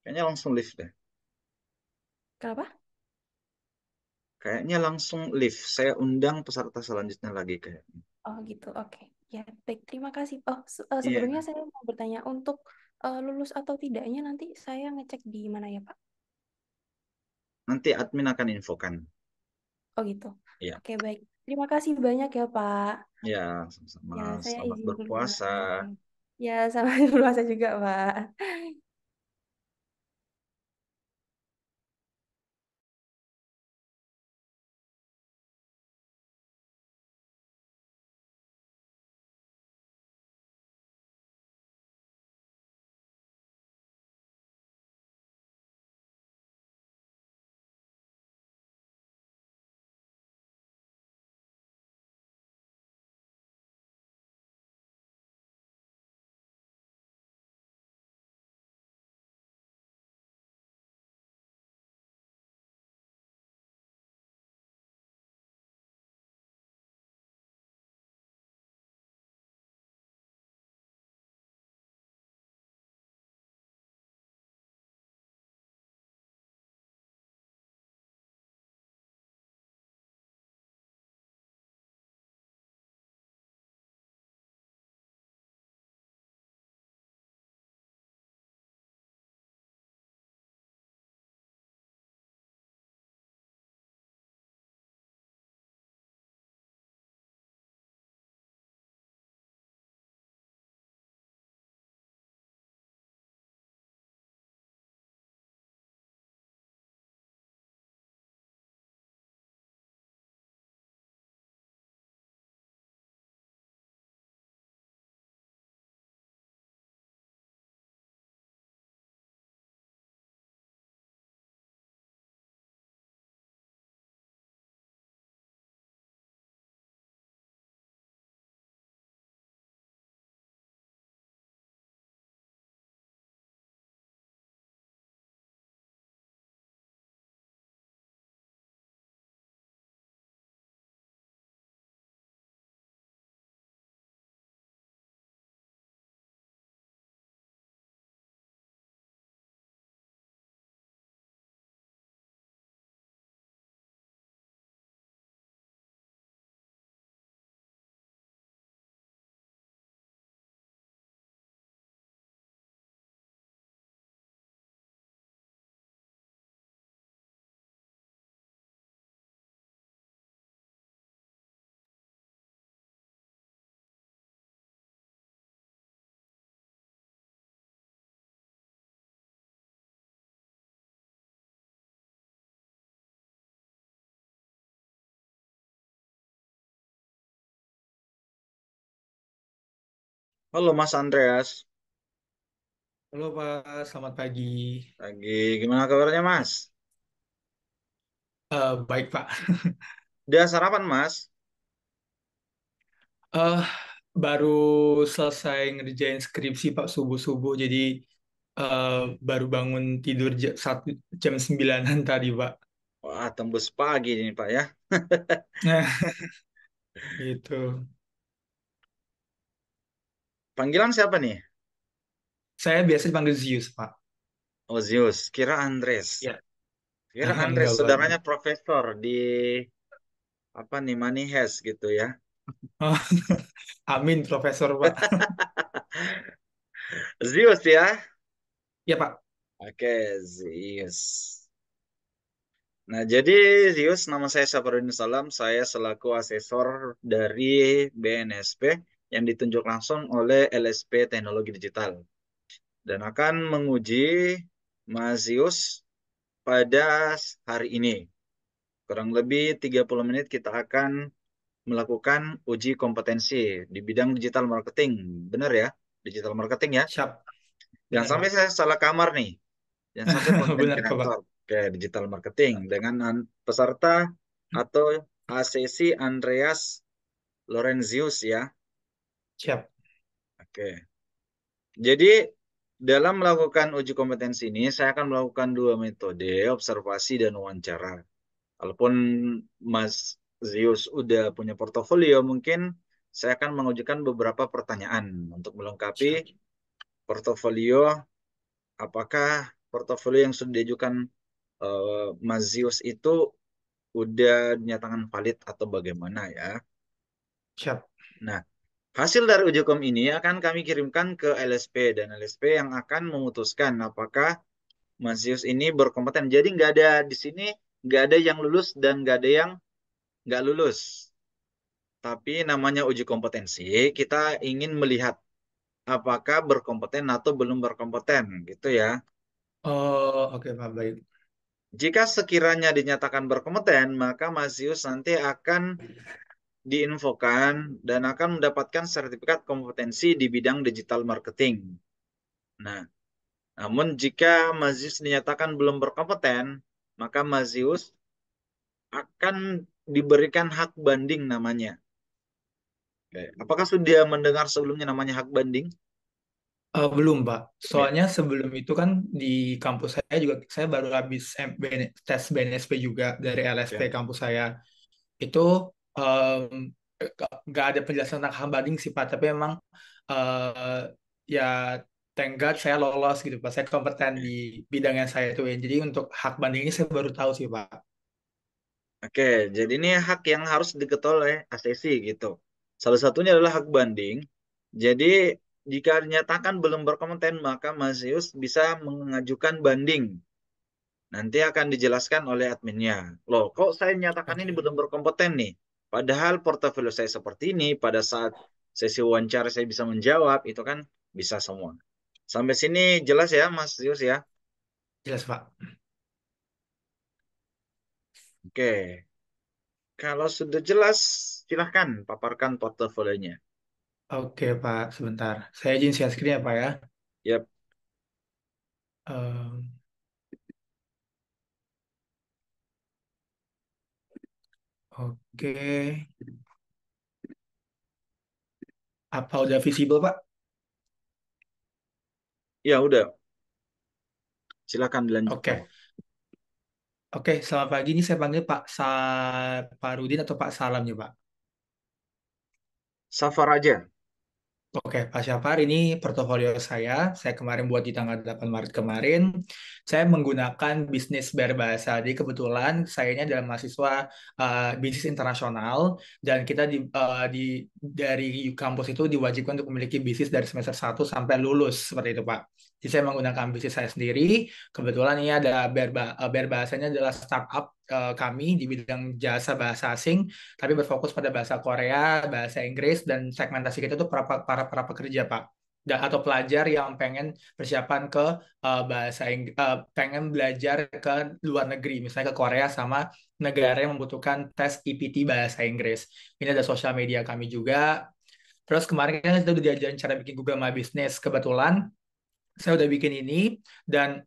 Kayaknya langsung live deh. kenapa? Kayaknya langsung live. Saya undang peserta selanjutnya lagi kayaknya. Oh gitu, oke. Ya, baik. Terima kasih. Oh, sebelumnya Iya, saya mau bertanya untuk lulus atau tidaknya nanti saya ngecek di mana ya, Pak? nanti admin akan infokan. Oh gitu. Iya, Oke, baik. Terima kasih banyak ya, Pak. ya, sama-sama. Ya, saya Selamat izin keluar. berpuasa. Oke. Ya, sama berpuasa juga, Pak. Halo Mas Andreas, Halo Pak, selamat pagi. lagi gimana kabarnya Mas? Baik Pak. Udah sarapan Mas? Eh Baru selesai ngerjain skripsi Pak subuh-subuh, jadi eh, baru bangun tidur jam 9-an tadi Pak. Wah, tembus pagi ini Pak ya. Nah, gitu. Panggilan siapa nih? Saya biasa dipanggil Zius Pak. Oh Zeus, kira Andres. Ya. Kira Andres, Enggak Pak. saudaranya profesor di apa nih, Money Heist gitu ya. Oh, Amin Profesor Pak. Zeus ya. Ya Pak. Oke, Zeus. Nah, jadi Zeus, nama saya Saparudin Salam. Saya selaku asesor dari BNSP yang ditunjuk langsung oleh LSP Teknologi Digital. Dan akan menguji Mas Zeus pada hari ini. Kurang lebih 30 menit kita akan melakukan uji kompetensi di bidang digital marketing. Benar ya? Digital marketing ya. Siap. Jangan Benar sampai Pak. saya salah kamar nih. Jangan sampai konten Benar kok Pak. kreator. Oke, digital marketing dengan peserta atau ACC Andreas Lorenzius ya. Siap. Oke. Jadi dalam melakukan uji kompetensi ini saya akan melakukan dua metode, observasi dan wawancara. Walaupun Mas Zeus udah punya portofolio, mungkin saya akan mengajukan beberapa pertanyaan untuk melengkapi Siap. portofolio. Apakah portofolio yang sudah diajukan Mas Zeus itu udah dinyatakan valid atau bagaimana ya? Siap. Nah, hasil dari uji kom ini akan kami kirimkan ke LSP dan LSP yang akan memutuskan apakah Mas Zeus ini berkompeten. Jadi nggak ada di sini, nggak ada yang lulus dan nggak ada yang nggak lulus. Tapi namanya uji kompetensi, kita ingin melihat apakah berkompeten atau belum berkompeten, gitu ya. Oh, oke Pak, baik. Jika sekiranya dinyatakan berkompeten, maka Masius nanti akan diinfokan dan akan mendapatkan sertifikat kompetensi di bidang digital marketing. Nah, namun jika Masius dinyatakan belum berkompeten, maka Masius akan diberikan hak banding namanya. Oke. Apakah sudah mendengar sebelumnya namanya hak banding? Belum, Pak. Ya. Soalnya sebelum itu kan di kampus saya juga, saya baru habis tes BNSP juga dari LSP Ya. kampus saya. Itu nggak ada penjelasan tentang hak banding sih, Pak. Tapi memang eh, ya thank God saya lolos gitu, Pak. Saya kompeten di bidang yang saya tuin. Jadi untuk hak banding ini saya baru tahu sih, Pak. Oke, jadi ini hak yang harus diketahui oleh ASESI gitu. Salah satunya adalah hak banding. Jadi jika dinyatakan belum berkompeten, maka Masius bisa mengajukan banding. Nanti akan dijelaskan oleh adminnya. Loh, kok saya nyatakan ini Oke, belum berkompeten nih? Padahal portofolio saya seperti ini, pada saat sesi wawancara saya bisa menjawab, itu kan bisa semua. Sampai sini jelas ya, Mas Zius ya? jelas, Pak. Oke, kalau sudah jelas, silahkan paparkan portofolionya. Oke, Pak. Sebentar. Saya izin share screen ya, Pak ya. Yap. Em, oke. Apa udah visible, Pak? Ya udah, silakan dilanjutkan. Oke. Oke, selamat pagi. Ini saya panggil Pak Rudin atau Pak Salam ya, Pak. Safar aja. Oke, Pak Syafar, ini portofolio saya. Saya kemarin buat di tanggal 8 Maret kemarin. Saya menggunakan bisnis berbahasa. Jadi kebetulan saya ini adalah mahasiswa bisnis internasional dan kita dari kampus itu diwajibkan untuk memiliki bisnis dari semester 1 sampai lulus seperti itu, Pak. Jadi saya menggunakan bisnis saya sendiri. Kebetulan ini ada berbahasanya adalah startup kami di bidang jasa bahasa asing tapi berfokus pada bahasa Korea, bahasa Inggris, dan segmentasi kita itu para pekerja, Pak. Atau pelajar yang pengen persiapan ke pengen belajar ke luar negeri, misalnya ke Korea sama negara yang membutuhkan tes EPT bahasa Inggris. Ini ada sosial media kami juga. Terus kemarin kan kita udah diajarin cara bikin Google My Business. Kebetulan saya udah bikin ini dan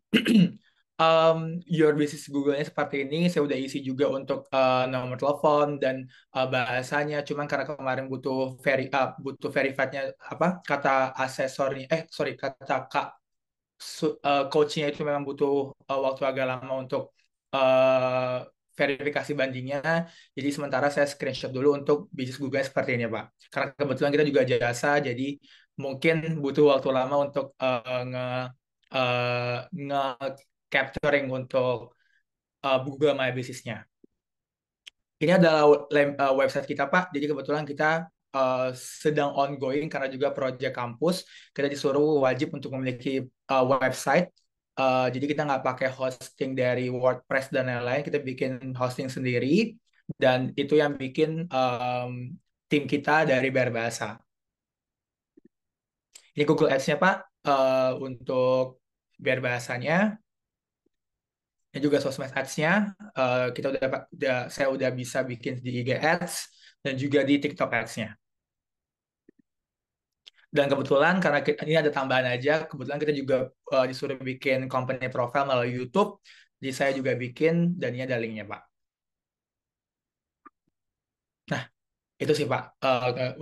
your business Google-nya seperti ini. Saya udah isi juga untuk nomor telepon dan bahasanya. Cuman karena kemarin butuh verified-nya apa kata asesornya kata kak coachnya itu memang butuh waktu agak lama untuk uh, verifikasi bandingnya. Jadi sementara saya screenshot dulu untuk bisnis Google seperti ini, Pak. Karena kebetulan kita juga jasa, jadi mungkin butuh waktu lama untuk nge capturing untuk Google My Business-nya. Ini adalah website kita, Pak. Jadi kebetulan kita sedang ongoing karena juga proyek kampus. Kita disuruh wajib untuk memiliki website. Jadi kita nggak pakai hosting dari WordPress dan lain-lain. Kita bikin hosting sendiri. Dan itu yang bikin tim kita dari Berbahasa. Ini Google Ads-nya, Pak. Untuk Berbahasanya. Ini juga sosmed ads-nya kita saya udah bisa bikin di IG Ads dan juga di TikTok Ads-nya. Dan kebetulan karena ini ada tambahan aja, kebetulan kita juga disuruh bikin company profile melalui YouTube. Jadi saya juga bikin dan ini ada linknya, Pak. Nah, itu sih Pak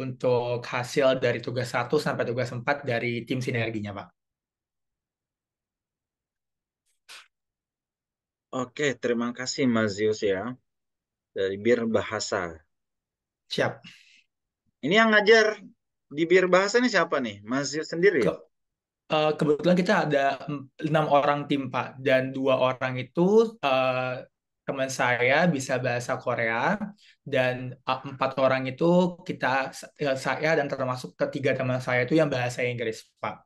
untuk hasil dari tugas 1 sampai tugas 4 dari tim sinerginya, Pak. Oke, terima kasih Mas Zius ya dari Bir Bahasa. Siap. Ini yang ngajar di Bir Bahasa ini siapa nih? Mas Zius sendiri ya? Kebetulan kita ada 6 orang tim Pak, dan 2 orang itu teman saya bisa bahasa Korea, dan 4 orang itu saya dan termasuk ketiga teman saya itu yang bahasa Inggris Pak,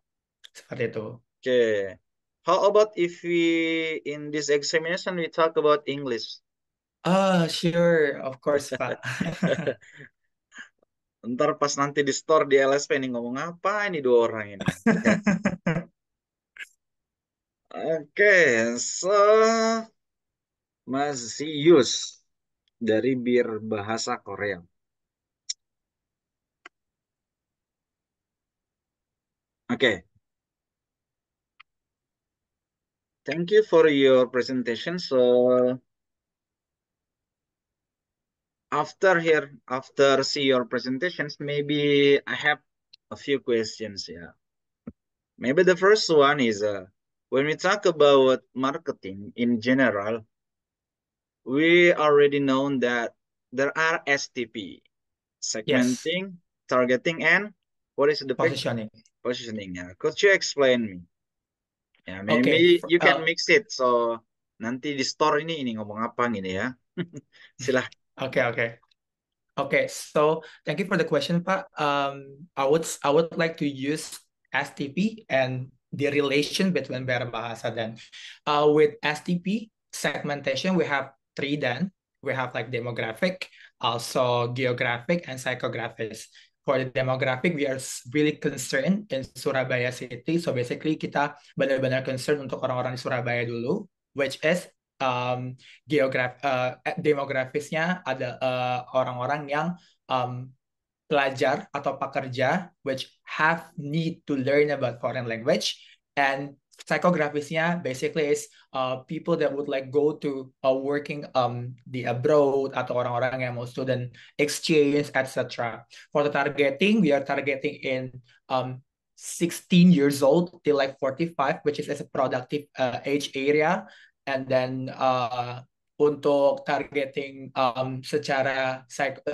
seperti itu. Oke. How about if we in this examination we talk about English? Sure, of course Pak. Ntar pas nanti di store di LSP ini ngomong apa ini 2 orang ini. Oke, so Mas Zius dari Bir Bahasa Korea. Oke, thank you for your presentation. So after see your presentations, maybe I have a few questions. Yeah, maybe the first one is when we talk about marketing in general, we already know that there are STP, Yes, segmenting, targeting, and what is the positioning. positioning? Yeah, could you explain me? Ya, Okay, maybe you can mix it. So nanti di store ini ngomong apa gini ya. Silahkan. Okay, so thank you for the question, Pak. I would like to use STP and the relation between Bahasa dan with STP segmentation, we have 3 then. We have like demographic, also geographic, and psychographics. For the demographic, we are really concerned in Surabaya City. So basically kita benar-benar concern untuk orang-orang di Surabaya dulu, which is demografisnya ada orang-orang yang pelajar atau pekerja which have need to learn about foreign language, and psychographisnya basically is people that would like go to working the abroad atau orang-orang yang mau student exchange etc. For the targeting, we are targeting in 16 years old till like 45, which is as a productive age area. And then untuk targeting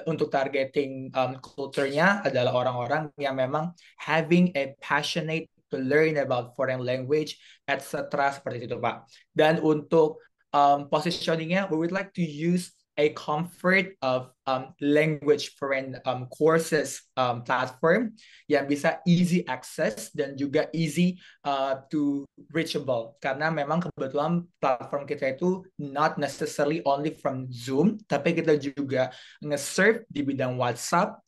untuk targeting culture-nya adalah orang-orang yang memang having a passionate to learn about foreign language, etc. Seperti itu, Pak. Dan untuk positioning-nya, we would like to use a comfort of language foreign courses platform yang bisa easy access dan juga easy to reachable, karena memang kebetulan platform kita itu not necessarily only from Zoom, tapi kita juga nge-serve di bidang WhatsApp.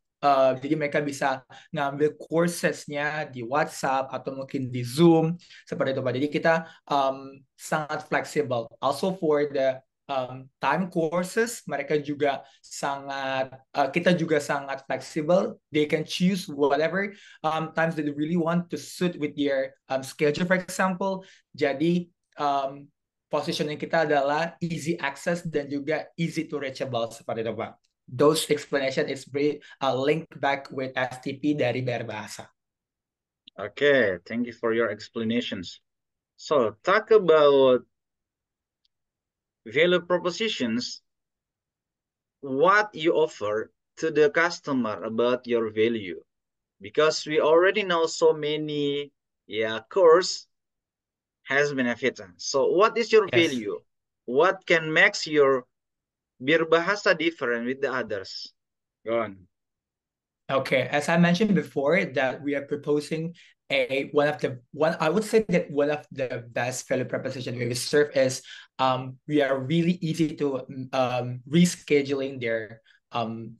Jadi mereka bisa ngambil coursesnya di WhatsApp atau mungkin di Zoom seperti itu Pak. Jadi kita sangat fleksibel. Also for the time courses, mereka juga kita juga sangat fleksibel. They can choose whatever times that they really want to suit with their schedule, for example. Jadi positioning kita adalah easy access dan juga easy to reachable seperti itu, Pak. Those explanation is very linked back with STP dari BR Bahasa. Okay, thank you for your explanations. So, talk about value propositions. What you offer to the customer about your value, because we already know so many course has benefit. So what is your Yes. value? What can makes your Bir Bahasa different with the others? Go on. Okay, as I mentioned before, that we are proposing one of the best value proposition we serve is we are really easy to rescheduling their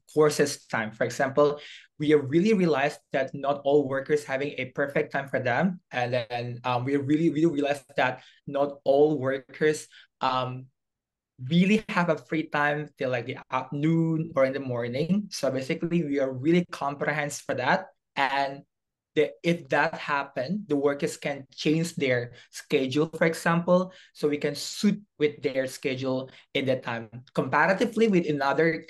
courses time. For example, we have really realized that not all workers having a perfect time for them, and then we really realized that not all workers really have a free time till like the afternoon or in the morning. So basically, we are really comprehensive for that. And if that happen, the workers can change their schedule, for example, so we can suit with their schedule in that time. Comparatively with another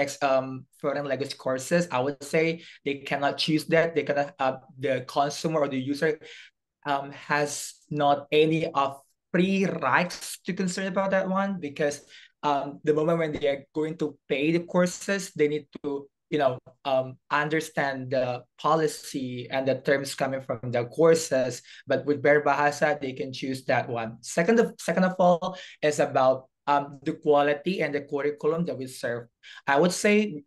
foreign language courses, I would say they cannot choose that. They cannot. The consumer or the user has not any of free rights to concern about that one, because the moment when they are going to pay the courses, they need to understand the policy and the terms coming from the courses. But with Bear Bahasa, they can choose that one. Second of all is about the quality and the curriculum that we serve. I would say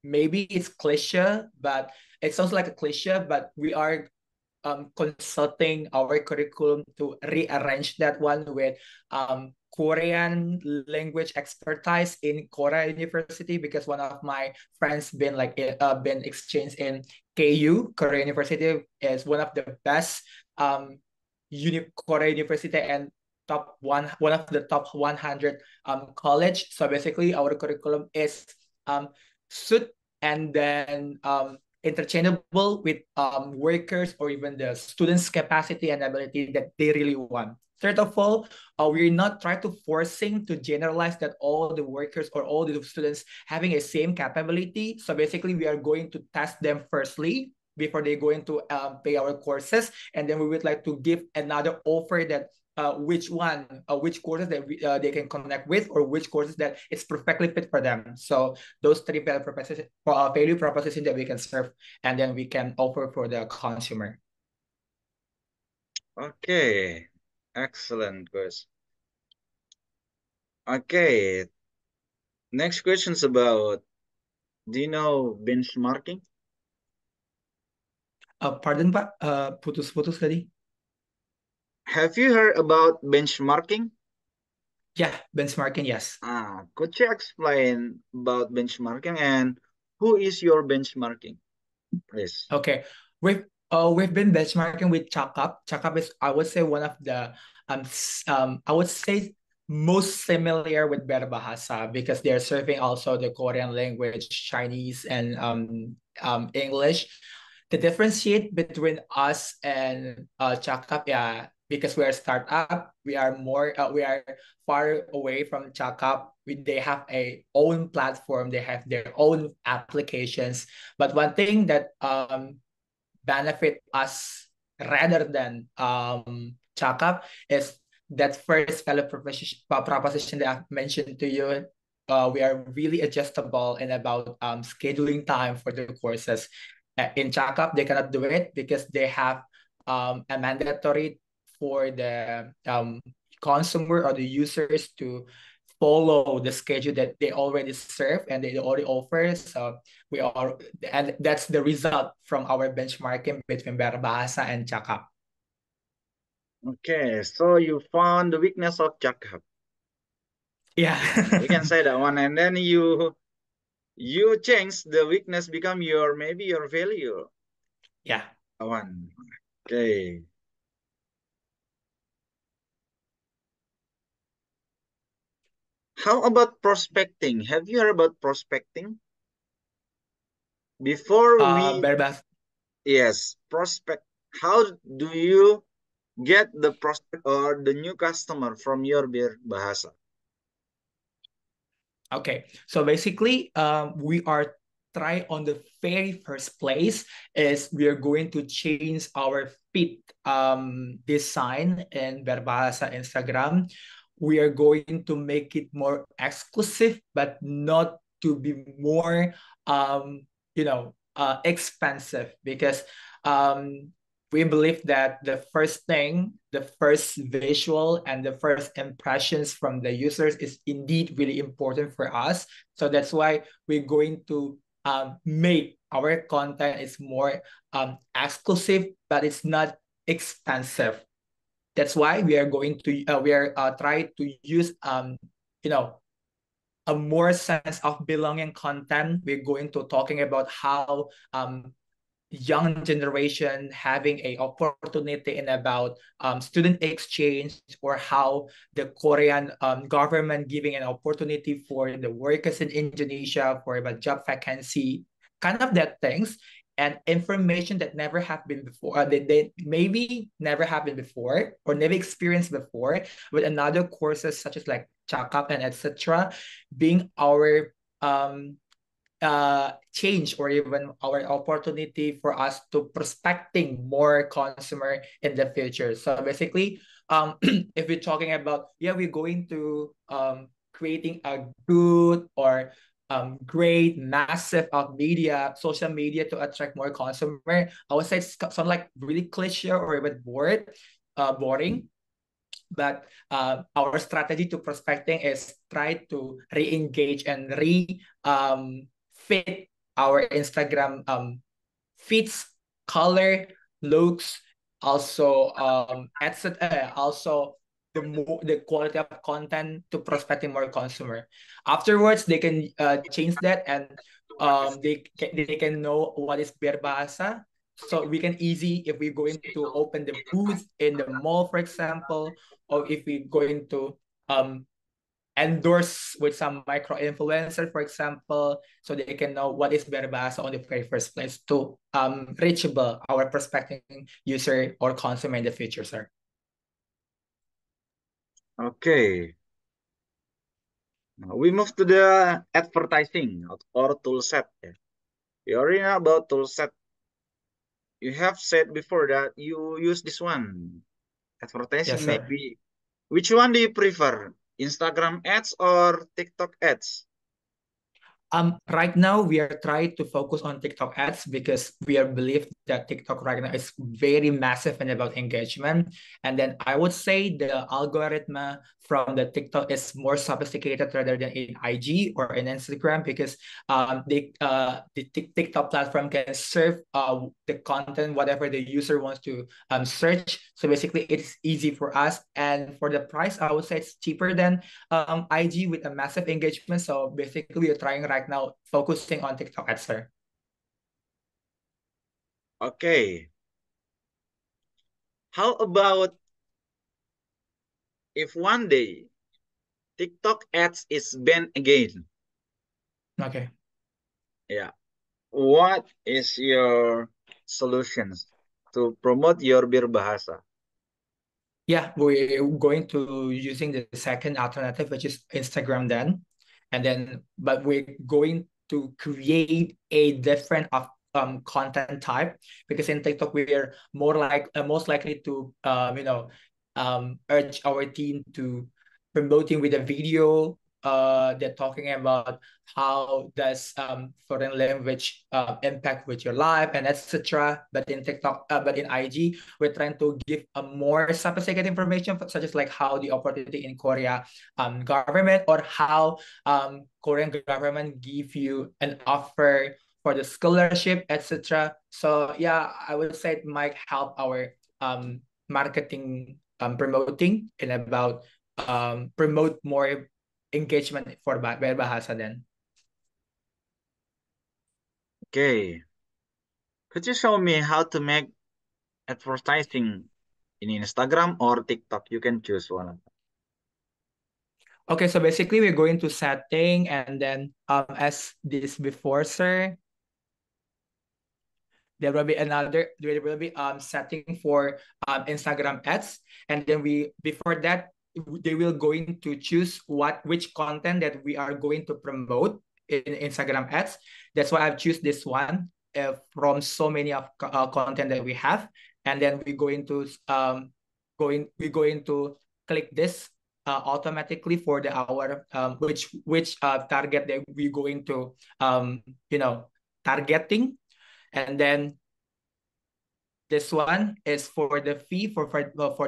maybe it's cliche, but it sounds like a cliche, but we are consulting our curriculum to rearrange that one with Korean language expertise in Korea University, because one of my friends been exchanged in KU Korea University, is one of the best Korea University and one of the top 100 college. So basically our curriculum is suit and then interchangeable with workers or even the students' capacity and ability that they really want. Third of all, we're not trying to forcing to generalize that all the workers or all the students having a same capability. So basically, we are going to test them firstly before they go into pay our courses, and then we would like to give another offer that which courses that they can connect with, or which courses that it's perfectly fit for them. So those three value proposition that we can serve, and then we can offer for the consumer. Okay, excellent, guys. Okay, next question is about, do you know benchmarking? Pardon Pak, putus-putus tadi. Have you heard about benchmarking? Yeah, benchmarking, yes. Could you explain about benchmarking and who is your benchmarking, please? Okay, we've been benchmarking with Chakap. Chakap is, I would say, one of the I would say most familiar with Bear Bahasa, because they're serving also the Korean language, Chinese, and English. The differentiate between us and Chakap, yeah, because we are a startup, we are far away from Chakap. They have a own platform, they have their own applications. But one thing that benefit us rather than Chakap is that first value proposition that I've mentioned to you. We are really adjustable and about scheduling time for the courses. In Chakap, they cannot do it because they have a mandatory for the consumer or the users to follow the schedule that they already serve and they already offer. So and that's the result from our benchmarking between Bear Bahasa and Chakap. Okay, so you found the weakness of Chakap. Yeah. We can say that one, and then you change the weakness become maybe your value. Yeah. One. Okay. How about prospecting? Have you heard about prospecting? Before we, Berbahasa. yes, prospect. How do you get the prospect or the new customer from your Bir Bahasa? Okay, so basically, we are try on the very first place is we are going to change our feed design in Berbahasa Instagram. We are going to make it more exclusive, but not to be more, expensive because um, we believe that the first thing, the first visual and the first impressions from the users is indeed really important for us. So that's why we're going to make our content is more exclusive, but it's not expensive. That's why we are going to we are trying to use you know a more sense of belonging content. We're going to talking about how young generation having a opportunity in about student exchange or how the Korean government giving an opportunity for the workers in Indonesia for a job vacancy, kind of that things and information that never have been before, they maybe never happened before or never experienced before with another courses such as like Chakap and etc. being our change or even our opportunity for us to prospecting more consumer in the future. So basically, if we're talking about, yeah, we're going to creating a good or great massive of media, social media to attract more consumer. I would say it's something like really cliche or even boring. But our strategy to prospecting is try to re-engage and fit our Instagram feeds, color, looks, also etc. Also the quality of content to prospecting more consumer. Afterwards, they can change that and they can know what is Berbahasa. So we can easy if we're going to open the booth in the mall, for example, or if we're going to um endorse with some micro influencer, for example, so they can know what is Berbahasa on the very first place to reachable our prospecting user or consumer in the future, sir. Okay. Now we move to the advertising or tool set. We already know about tool set. You have said before that you use this one. Yes, Advertising sir. maybe. Which one do you prefer? Instagram ads or TikTok ads? Right now we are trying to focus on TikTok ads because we are believe that TikTok right now is very massive and about engagement. And then I would say the algorithm from the TikTok is more sophisticated rather than in IG or in Instagram because the TikTok platform can serve the content whatever the user wants to search. So basically it's easy for us, and for the price I would say it's cheaper than IG with a massive engagement. So basically, we're trying right now focusing on TikTok ads, sir. Okay. How about if one day TikTok ads is banned again? Okay. Yeah. What is your solutions to promote your Bir Bahasa? Yeah, we're going to using the second alternative, which is Instagram then. And then, but we're going to create a different of content type because in TikTok we're more like most likely to urge our team to promoting with a video they're talking about how does foreign language impact with your life and etc. But in TikTok but in IG we're trying to give a more sophisticated information such as like how the opportunity in Korea government or how Korean government give you an offer for the scholarship, etc. So yeah, I would say it might help our marketing promoting and about promote more engagement for Berbahasa then. Okay. Could you show me how to make advertising in Instagram or TikTok? You can choose one of them. Okay, so basically we're going to setting and then as this before, sir, there will be setting for Instagram ads, and then before that they will going to choose which content that we are going to promote in Instagram ads. That's why I've choose this one from so many of content that we have, and then we're going to click this automatically for the hour which target that we're going to you know targeting, and then this one is for the fee for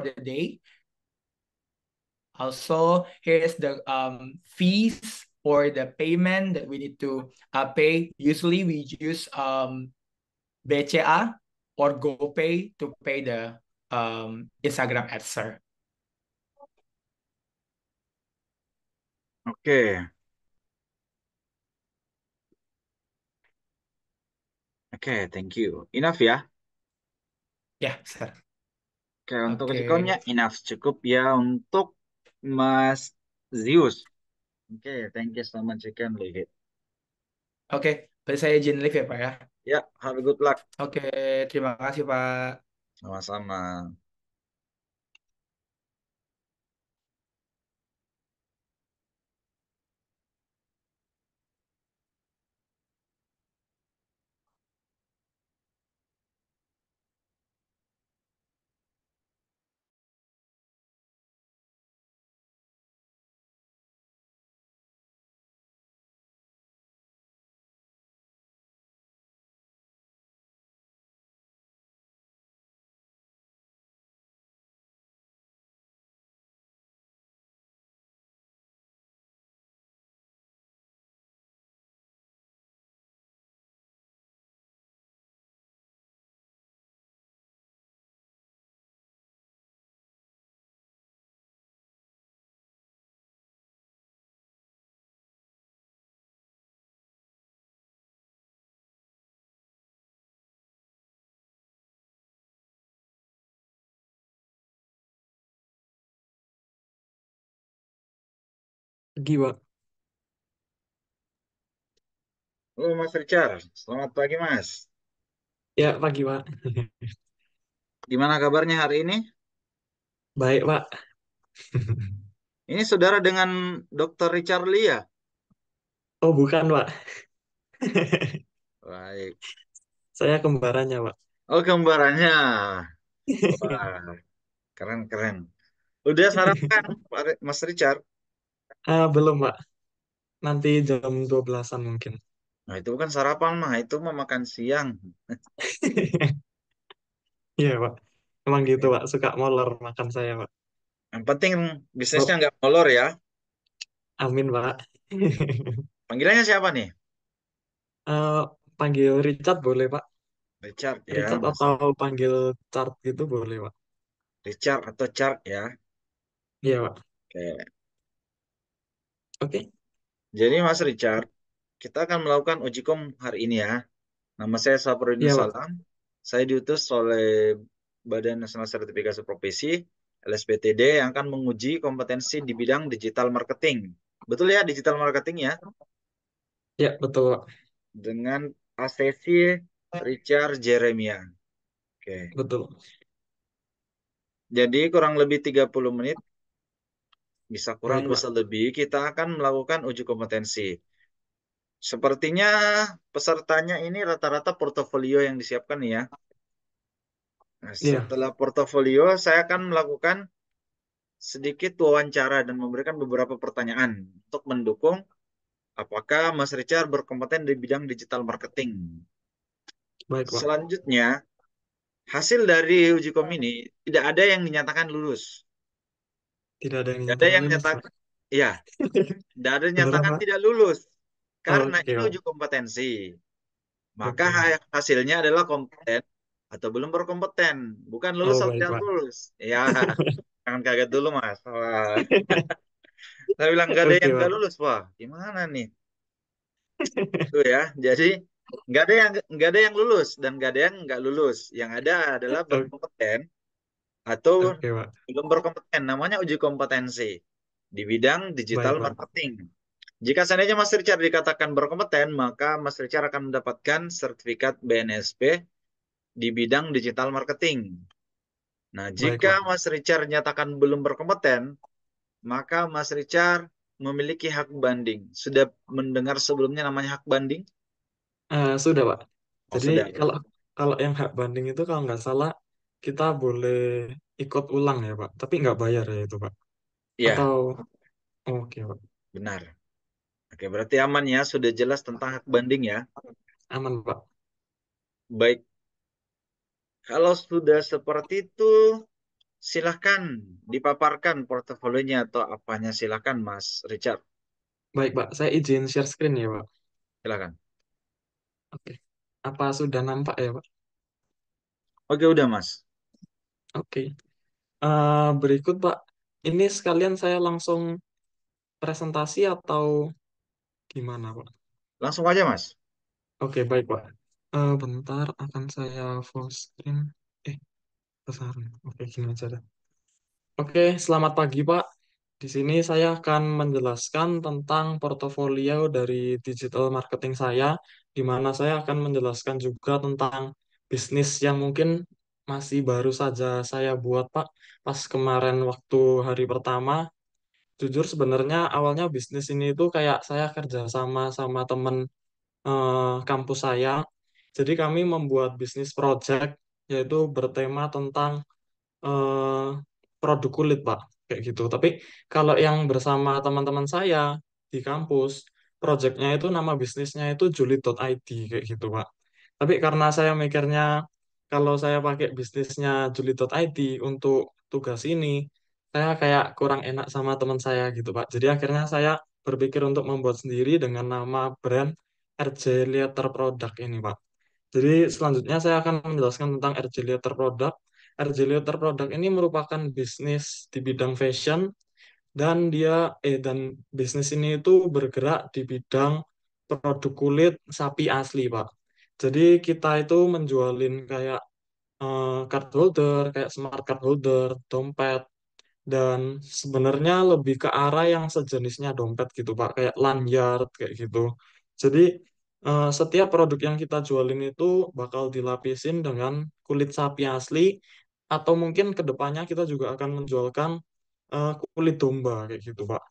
the day. Also, here is the fees or the payment that we need to pay. Usually, we use BCA or GoPay to pay the Instagram ads, sir. Oke, oke, thank you. Enough ya. Ya, sir. Oke, untuk Oke, Ujikomnya enough. Cukup ya untuk Mas Zeus. Oke, thank you so much. You can leave it. oke. Berarti saya izin live ya, Pak ya. Ya, have a good luck. Oke, terima kasih, Pak. Sama-sama. Pagi, Pak. Halo Mas Richard, selamat pagi Mas. Ya, pagi, Pak. Gimana kabarnya hari ini? Baik, Pak. Ini saudara dengan Dr. Richard Lee ya? Oh, bukan, Pak. Baik. Saya kembarannya, Pak. Oh, kembarannya. Wah, keren-keren. Udah sarapan, Mas Richard? Belum, Pak. Nanti jam 12-an mungkin. Nah, itu bukan sarapan mah, itu mah makan siang. Iya, Pak. Emang gitu, Pak. Suka molor makan saya, Pak. Yang penting bisnisnya Oh, nggak molor ya. amin, Pak. Panggilannya siapa nih? Eh, Panggil Richard boleh, Pak. Richard ya, Richard Mas. atau panggil Chart gitu boleh, Pak. Richard atau Chart ya. Iya, Pak. Oke. Oke. Jadi Mas Richard, kita akan melakukan uji kom hari ini ya. Nama saya Saparudin Iya, Pak. Salam. Saya diutus oleh Badan Nasional Sertifikasi Profesi LSPTD yang akan menguji kompetensi di bidang digital marketing. Betul ya, digital marketing ya, Ya, betul, Pak. dengan ACC Richard Jeremia. Oke. Betul. Jadi kurang lebih 30 menit, bisa kurang Baik, Pak. bisa lebih, kita akan melakukan uji kompetensi. Sepertinya pesertanya ini rata-rata portofolio yang disiapkan ya. Nah, Iya, setelah portofolio, saya akan melakukan sedikit wawancara dan memberikan beberapa pertanyaan untuk mendukung apakah Mas Richard berkompeten di bidang digital marketing. baik, Pak. Selanjutnya, hasil dari uji kom ini tidak ada yang dinyatakan lulus. Tidak ada yang Tidak ada nyatakan yang lulus, Pak. nyatakan, ya, tidak ada yang Beneran, nyatakan Pak? tidak lulus. Oh, Karena oke, ini Pak. uji kompetensi. Maka Oke. hasilnya adalah kompeten atau belum berkompeten. Bukan lulus Oh, atau baik, tidak Pak. lulus. Ya, jangan kaget dulu Mas. Wah. Saya bilang nggak ada Oke, yang nggak Pak. lulus. Wah, gimana nih? Tuh ya. Jadi nggak ada yang lulus dan nggak ada yang nggak lulus. Yang ada adalah Oke, berkompeten atau oke, Pak. belum berkompeten. Namanya uji kompetensi. di bidang digital Baik, Pak. marketing. Jika seandainya Mas Richard dikatakan berkompeten, maka Mas Richard akan mendapatkan sertifikat BNSP di bidang digital marketing. Nah, Baik, jika Pak. Mas Richard nyatakan belum berkompeten, maka Mas Richard memiliki hak banding. Sudah mendengar sebelumnya namanya hak banding? Sudah, Pak. Oh, Jadi sudah. kalau kalau yang hak banding itu kalau nggak salah kita boleh ikut ulang ya, Pak. Tapi nggak bayar ya itu, Pak. Iya, Atau oke, Pak. benar. Oke, berarti aman ya, sudah jelas tentang hak banding ya. Aman, Pak. Baik, kalau sudah seperti itu, silahkan dipaparkan portofolionya atau apanya, silahkan Mas Richard. Baik, Pak. Saya izin share screen ya, Pak. Silahkan. Oke. Apa sudah nampak ya, Pak? Oke, udah Mas. Oke. Berikut, Pak. Ini sekalian saya langsung presentasi atau gimana, Pak? Langsung aja Mas. Oke, baik, Pak. Bentar, akan saya full screen. Eh, besar. Oke, gini aja dah. Oke, selamat pagi, Pak. Di sini saya akan menjelaskan tentang portofolio dari digital marketing saya, di mana saya akan menjelaskan juga tentang bisnis yang mungkin masih baru saja saya buat, Pak. Pas kemarin waktu hari pertama, jujur sebenarnya awalnya bisnis ini itu kayak saya kerja sama sama temen kampus saya. Jadi kami membuat bisnis project yaitu bertema tentang eh, produk kulit, Pak, kayak gitu. Tapi kalau yang bersama teman-teman saya di kampus, projectnya itu nama bisnisnya itu julid.id kayak gitu, Pak. Tapi karena saya mikirnya kalau saya pakai bisnisnya julid.id untuk tugas ini, saya kayak kurang enak sama teman saya gitu, Pak. Jadi akhirnya saya berpikir untuk membuat sendiri dengan nama brand RJ Leather Product ini, Pak. Jadi selanjutnya saya akan menjelaskan tentang RJ Leather Product. RJ Leather Product ini merupakan bisnis di bidang fashion dan bisnis ini itu bergerak di bidang produk kulit sapi asli, Pak. Jadi kita itu menjualin kayak card holder, kayak smart card holder, dompet, dan sebenarnya lebih ke arah yang sejenisnya dompet gitu, Pak, kayak lanyard kayak gitu. Jadi setiap produk yang kita jualin itu bakal dilapisin dengan kulit sapi asli atau mungkin ke depannya kita juga akan menjualkan kulit domba kayak gitu, Pak.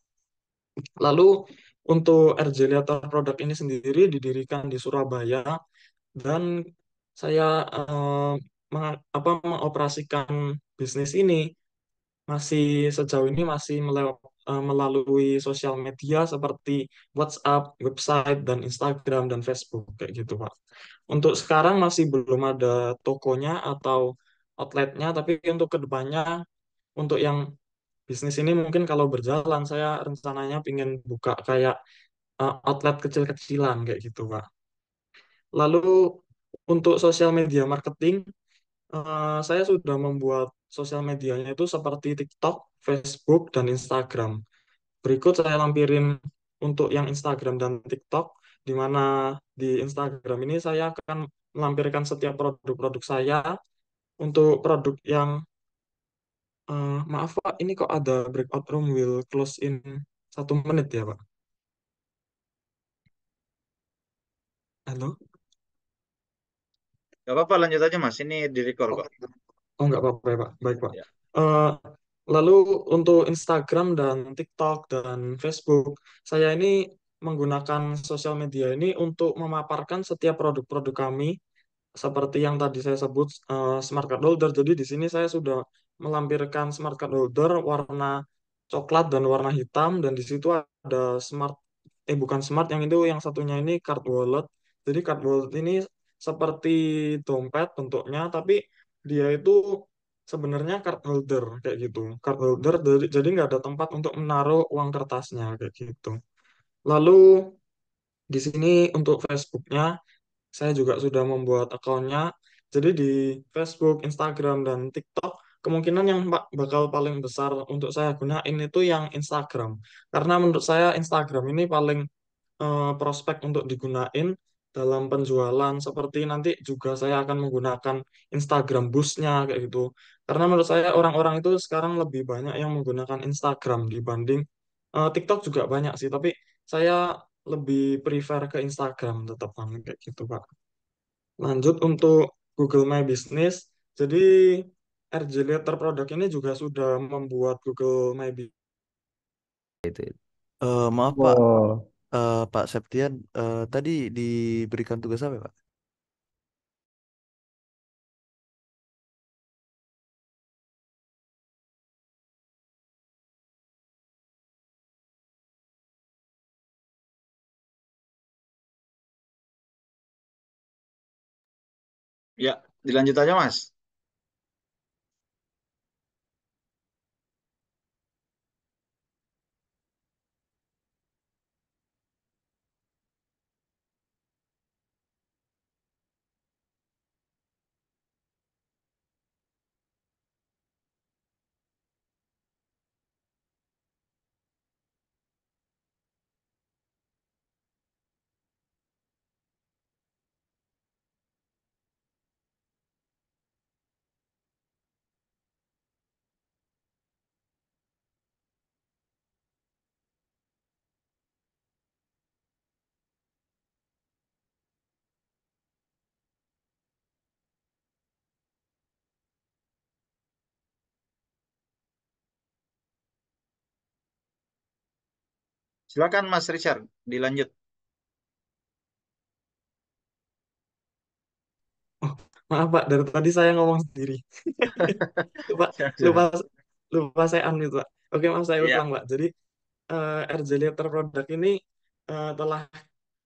Lalu untuk RJ Leather produk ini sendiri didirikan di Surabaya dan saya mengoperasikan bisnis ini masih sejauh ini masih melalui sosial media seperti WhatsApp, website, dan Instagram dan Facebook kayak gitu, Pak. Untuk sekarang masih belum ada tokonya atau outletnya, tapi untuk kedepannya untuk yang bisnis ini mungkin kalau berjalan saya rencananya ingin buka kayak outlet kecil-kecilan kayak gitu, Pak. Lalu untuk sosial media marketing saya sudah membuat sosial medianya itu seperti TikTok, Facebook, dan Instagram. Berikut saya lampirin untuk yang Instagram dan TikTok, di mana di Instagram ini saya akan melampirkan setiap produk-produk saya. Untuk produk yang, maaf Pak, ini kok ada breakout room will close in 1 menit ya Pak? Halo? Gak apa-apa, lanjut aja Mas. Ini di record Oh, kok. oh nggak apa-apa ya Pak, baik Pak. Ya. Eh, Lalu untuk Instagram dan TikTok dan Facebook, saya ini menggunakan sosial media ini untuk memaparkan setiap produk-produk kami, seperti yang tadi saya sebut smart card holder. Jadi di sini saya sudah melampirkan smart card holder warna coklat dan warna hitam, dan di situ ada bukan smart, yang itu yang satunya ini card wallet. Jadi card wallet ini seperti dompet bentuknya, tapi dia itu sebenarnya card holder kayak gitu. Card holder jadi nggak ada tempat untuk menaruh uang kertasnya kayak gitu. Lalu di sini untuk Facebooknya saya juga sudah membuat akunnya. Jadi di Facebook, Instagram, dan TikTok kemungkinan yang bakal paling besar untuk saya gunain itu yang Instagram. Karena menurut saya Instagram ini paling prospek untuk digunain dalam penjualan, seperti nanti juga saya akan menggunakan Instagram Boost-nya kayak gitu. Karena menurut saya orang-orang itu sekarang lebih banyak yang menggunakan Instagram dibanding TikTok juga banyak sih, tapi saya lebih prefer ke Instagram tetap Bang, kayak gitu Pak. Lanjut untuk Google My Business. Jadi RJ Letter Product ini juga sudah membuat Google My Business. Itu. Maaf Pak, Wow. Pak Septian, tadi diberikan tugas apa ya, Pak? Ya, dilanjut aja Mas. Silakan Mas Richard, dilanjut. Oh, maaf Pak, dari tadi saya ngomong sendiri. Lupa, Ya, lupa, udah. lupa saya unmute Pak. Oke, maaf saya Iya. ulang Pak. Jadi RJ Letter Product ini telah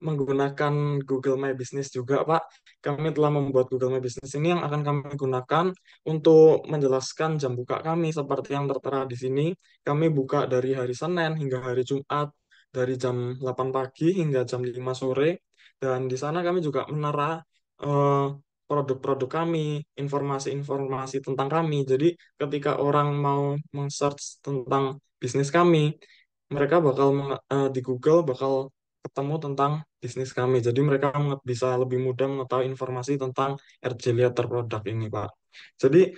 menggunakan Google My Business juga, Pak. Kami telah membuat Google My Business ini yang akan kami gunakan untuk menjelaskan jam buka kami seperti yang tertera di sini. Kami buka dari hari Senin hingga hari Jumat dari jam 8 pagi hingga jam 5 sore. Dan di sana kami juga menera eh, produk-produk kami, informasi-informasi tentang kami. Jadi ketika orang mau meng-search tentang bisnis kami, mereka bakal di Google bakal ketemu tentang bisnis kami. Jadi mereka bisa lebih mudah mengetahui informasi tentang RJ Letter Product ini, Pak. Jadi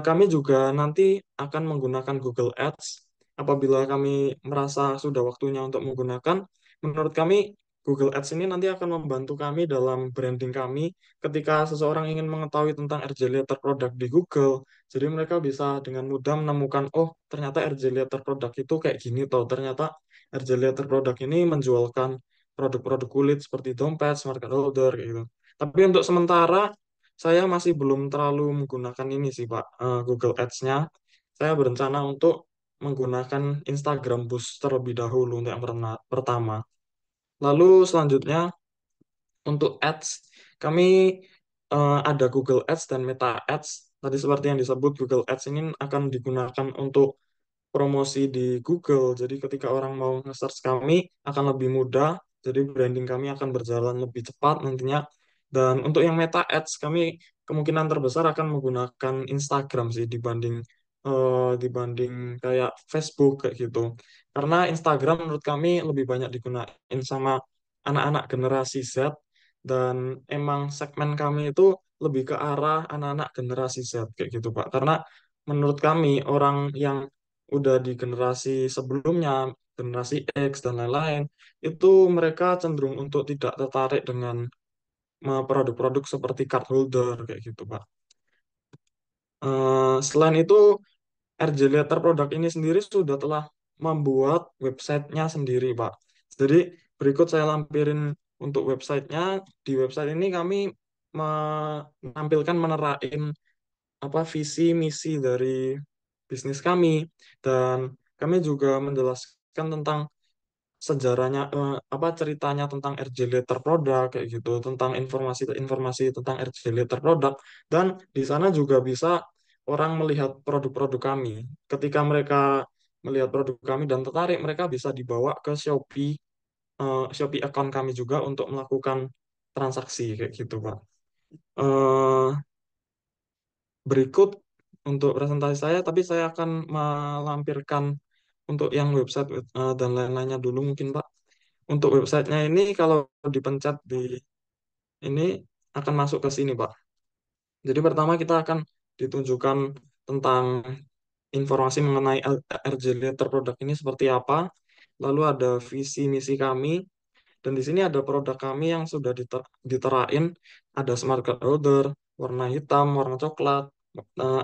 kami juga nanti akan menggunakan Google Ads apabila kami merasa sudah waktunya untuk menggunakan. Menurut kami Google Ads ini nanti akan membantu kami dalam branding kami ketika seseorang ingin mengetahui tentang RJ Letter Product di Google. Jadi mereka bisa dengan mudah menemukan, oh ternyata RJ Letter Product itu kayak gini toh. Ternyata RJ Letter Product ini menjualkan produk-produk kulit seperti dompet, smart card holder, kayak gitu. Tapi untuk sementara, saya masih belum terlalu menggunakan ini sih, Pak, Google Ads-nya. Saya berencana untuk menggunakan Instagram Boost terlebih dahulu untuk yang pertama. Lalu selanjutnya, untuk ads, kami ada Google Ads dan Meta Ads. Tadi seperti yang disebut, Google Ads ini akan digunakan untuk promosi di Google. Jadi ketika orang mau nge-search kami akan lebih mudah. Jadi branding kami akan berjalan lebih cepat nantinya. Dan untuk yang Meta Ads kami kemungkinan terbesar akan menggunakan Instagram sih dibanding kayak Facebook kayak gitu. Karena Instagram menurut kami lebih banyak digunain sama anak-anak generasi Z dan emang segmen kami itu lebih ke arah anak-anak generasi Z kayak gitu Pak. Karena menurut kami orang yang udah di generasi sebelumnya, generasi X dan lain-lain, itu mereka cenderung untuk tidak tertarik dengan produk-produk seperti card holder kayak gitu, Pak. Selain itu, RJ Letter produk ini sendiri sudah telah membuat websitenya sendiri, Pak. Jadi berikut saya lampirin untuk websitenya. Di website ini kami menampilkan menerain apa visi misi dari bisnis kami dan kami juga menjelaskan tentang sejarahnya apa ceritanya tentang RJ Letter Product kayak gitu tentang informasi-informasi tentang RJ Letter Product dan di sana juga bisa orang melihat produk-produk kami ketika mereka melihat produk kami dan tertarik mereka bisa dibawa ke Shopee account kami juga untuk melakukan transaksi kayak gitu Pak. Eh, Berikut untuk presentasi saya, tapi saya akan melampirkan untuk yang website dan lain-lainnya dulu mungkin Pak. Untuk websitenya ini kalau dipencet di ini akan masuk ke sini Pak. Jadi pertama kita akan ditunjukkan tentang informasi mengenai RJ Letter produk ini seperti apa. lalu ada visi misi kami, dan di sini ada produk kami yang sudah diterain, ada smart card holder, warna hitam, warna coklat,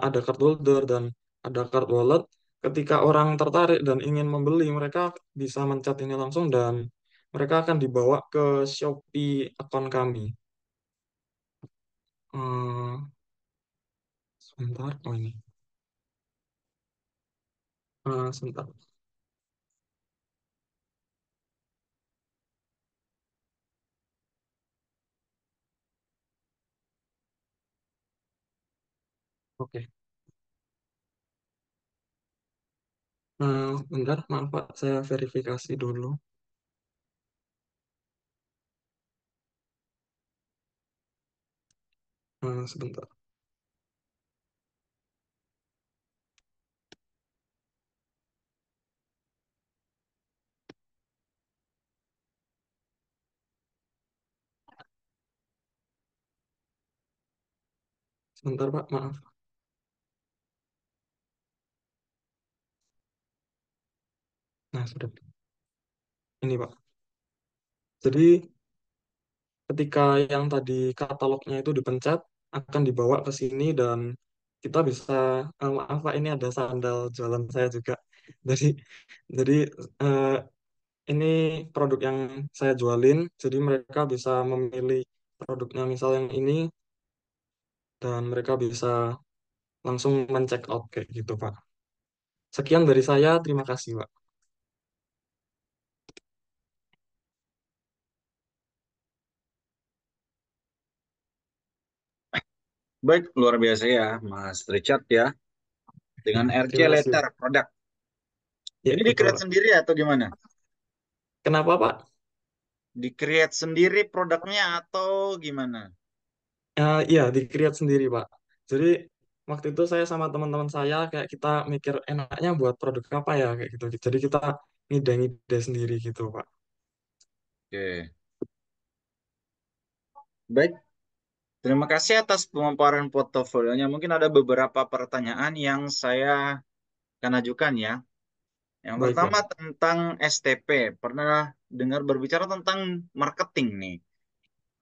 ada card holder, dan ada card wallet. Ketika orang tertarik dan ingin membeli, mereka bisa mencet ini langsung dan mereka akan dibawa ke Shopee akun kami. Eh, Sebentar, oh ini. Sebentar. Oke. Bentar, maaf Pak, saya verifikasi dulu. Sebentar. Sebentar Pak, maaf. Nah, sudah. Ini Pak. Jadi ketika yang tadi katalognya itu dipencet, akan dibawa ke sini dan kita bisa, maaf Pak, ini ada sandal jualan saya juga. Jadi, jadi eh, ini produk yang saya jualin, jadi mereka bisa memilih produknya misal yang ini, dan mereka bisa langsung men-check out kayak gitu Pak. Sekian dari saya, terima kasih Pak. Baik, luar biasa ya, Mas Richard ya. Dengan RC Terima kasih Letter Pak. produk. Ya, Ini betul di-create Pak. sendiri atau gimana? Kenapa Pak? Di-create sendiri produknya atau gimana? Iya, di-create sendiri, Pak. Jadi, waktu itu saya sama teman-teman saya, kayak kita mikir enaknya buat produk apa ya, kayak gitu. Jadi, kita ngide-ngide sendiri gitu, Pak. Oke. Baik, terima kasih atas pemaparan portofolionya. Mungkin ada beberapa pertanyaan yang saya akan ajukan ya. Yang Baik, pertama Pak. tentang STP. Pernah dengar berbicara tentang marketing nih.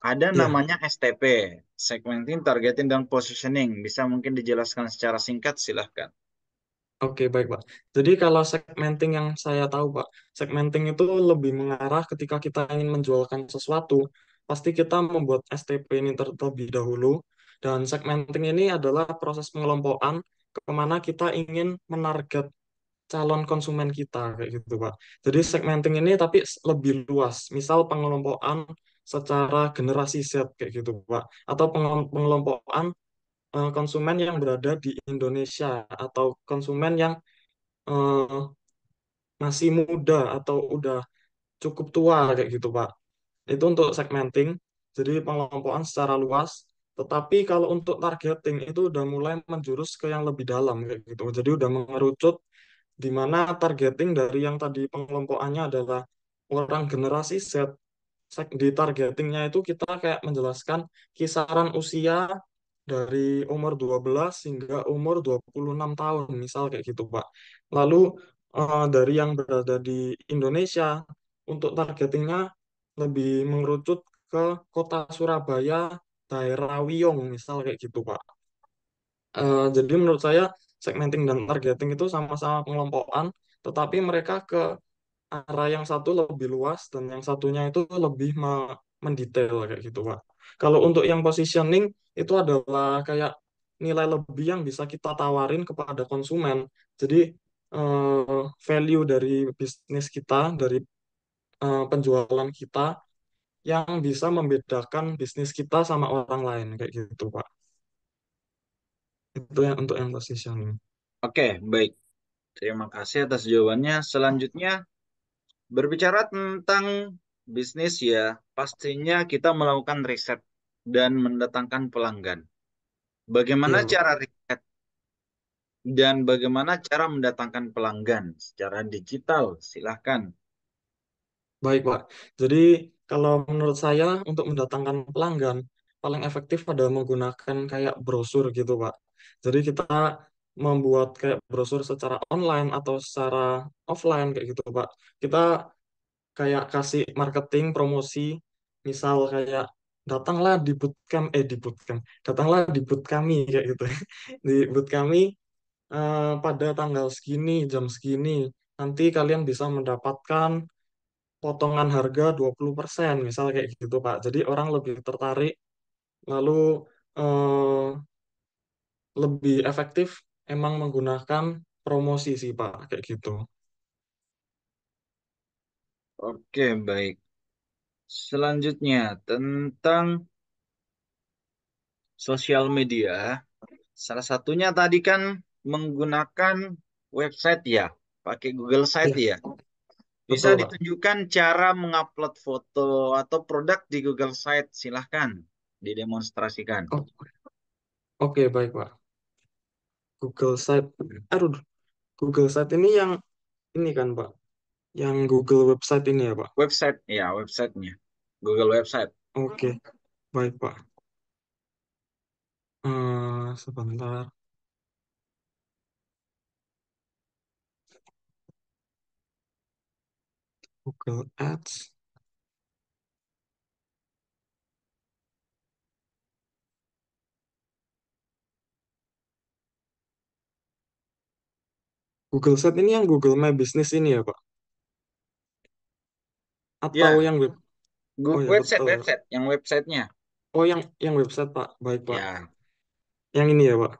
Ada Iya. namanya STP, Segmenting, Targeting, dan Positioning. Bisa mungkin dijelaskan secara singkat, silahkan. Oke, baik, Pak. Jadi kalau segmenting yang saya tahu, Pak, segmenting itu lebih mengarah ketika kita ingin menjualkan sesuatu, pasti kita membuat STP ini terlebih dahulu, dan segmenting ini adalah proses pengelompokan kemana kita ingin menarget calon konsumen kita kayak gitu Pak. Jadi segmenting ini tapi lebih luas. Misal pengelompokan secara generasi Z kayak gitu Pak. Atau pengelompokan konsumen yang berada di Indonesia atau konsumen yang eh, masih muda atau udah cukup tua kayak gitu Pak. Itu untuk segmenting. Jadi pengelompokan secara luas. Tetapi kalau untuk targeting itu udah mulai menjurus ke yang lebih dalam kayak gitu. Jadi udah mengerucut di mana targeting dari yang tadi pengelompokannya adalah orang generasi Z. Di targetingnya itu kita kayak menjelaskan kisaran usia dari umur 12 hingga umur 26 tahun, misal kayak gitu, Pak. Lalu dari yang berada di Indonesia, untuk targetingnya lebih mengerucut ke kota Surabaya, daerah Wiyung, misal kayak gitu, Pak. Jadi menurut saya segmenting dan targeting itu sama-sama pengelompokan, tetapi mereka ke arah yang satu lebih luas dan yang satunya itu lebih mendetail kayak gitu, Pak. Kalau untuk yang positioning itu adalah kayak nilai lebih yang bisa kita tawarin kepada konsumen. Jadi value dari bisnis kita, dari penjualan kita yang bisa membedakan bisnis kita sama orang lain kayak gitu, Pak. Itu yang untuk yang positioning. Oke, baik. Terima kasih atas jawabannya. Selanjutnya, berbicara tentang bisnis ya, pastinya kita melakukan riset dan mendatangkan pelanggan. Bagaimana Iya, Pak. cara riset dan bagaimana cara mendatangkan pelanggan secara digital? Silahkan. Baik, Pak. Jadi, kalau menurut saya untuk mendatangkan pelanggan, paling efektif adalah menggunakan kayak brosur gitu, Pak. Jadi kita membuat kayak brosur secara online atau secara offline kayak gitu, Pak. Kita kayak kasih marketing promosi, misal kayak datanglah di bootcamp, di bootcamp, datanglah di boot kami kayak gitu. Di boot kami pada tanggal segini, jam segini, nanti kalian bisa mendapatkan potongan harga 20%, misal kayak gitu, Pak. Jadi orang lebih tertarik, lalu eh, lebih efektif emang menggunakan promosi sih, Pak, kayak gitu. Oke, baik. Selanjutnya, tentang sosial media. Salah satunya tadi kan menggunakan website ya, pakai Google Site Iya, ya. Bisa betul, Pak. ditunjukkan cara mengupload foto atau produk di Google Site, silahkan didemonstrasikan. Oh, oke, baik, Pak. Google Site. Aduh, Google Site ini yang ini kan, Pak. Yang Google website ini ya, Pak. Website, ya websitenya. Google website. Oke, baik, Pak. Sebentar. Google Ads. Google Site ini yang Google My Business ini ya, Pak? Atau Ya, yang web? Oh ya, website, betul ya. website, yang websitenya. Oh, yang website, Pak. Baik, Pak. Ya, Yang ini ya, Pak.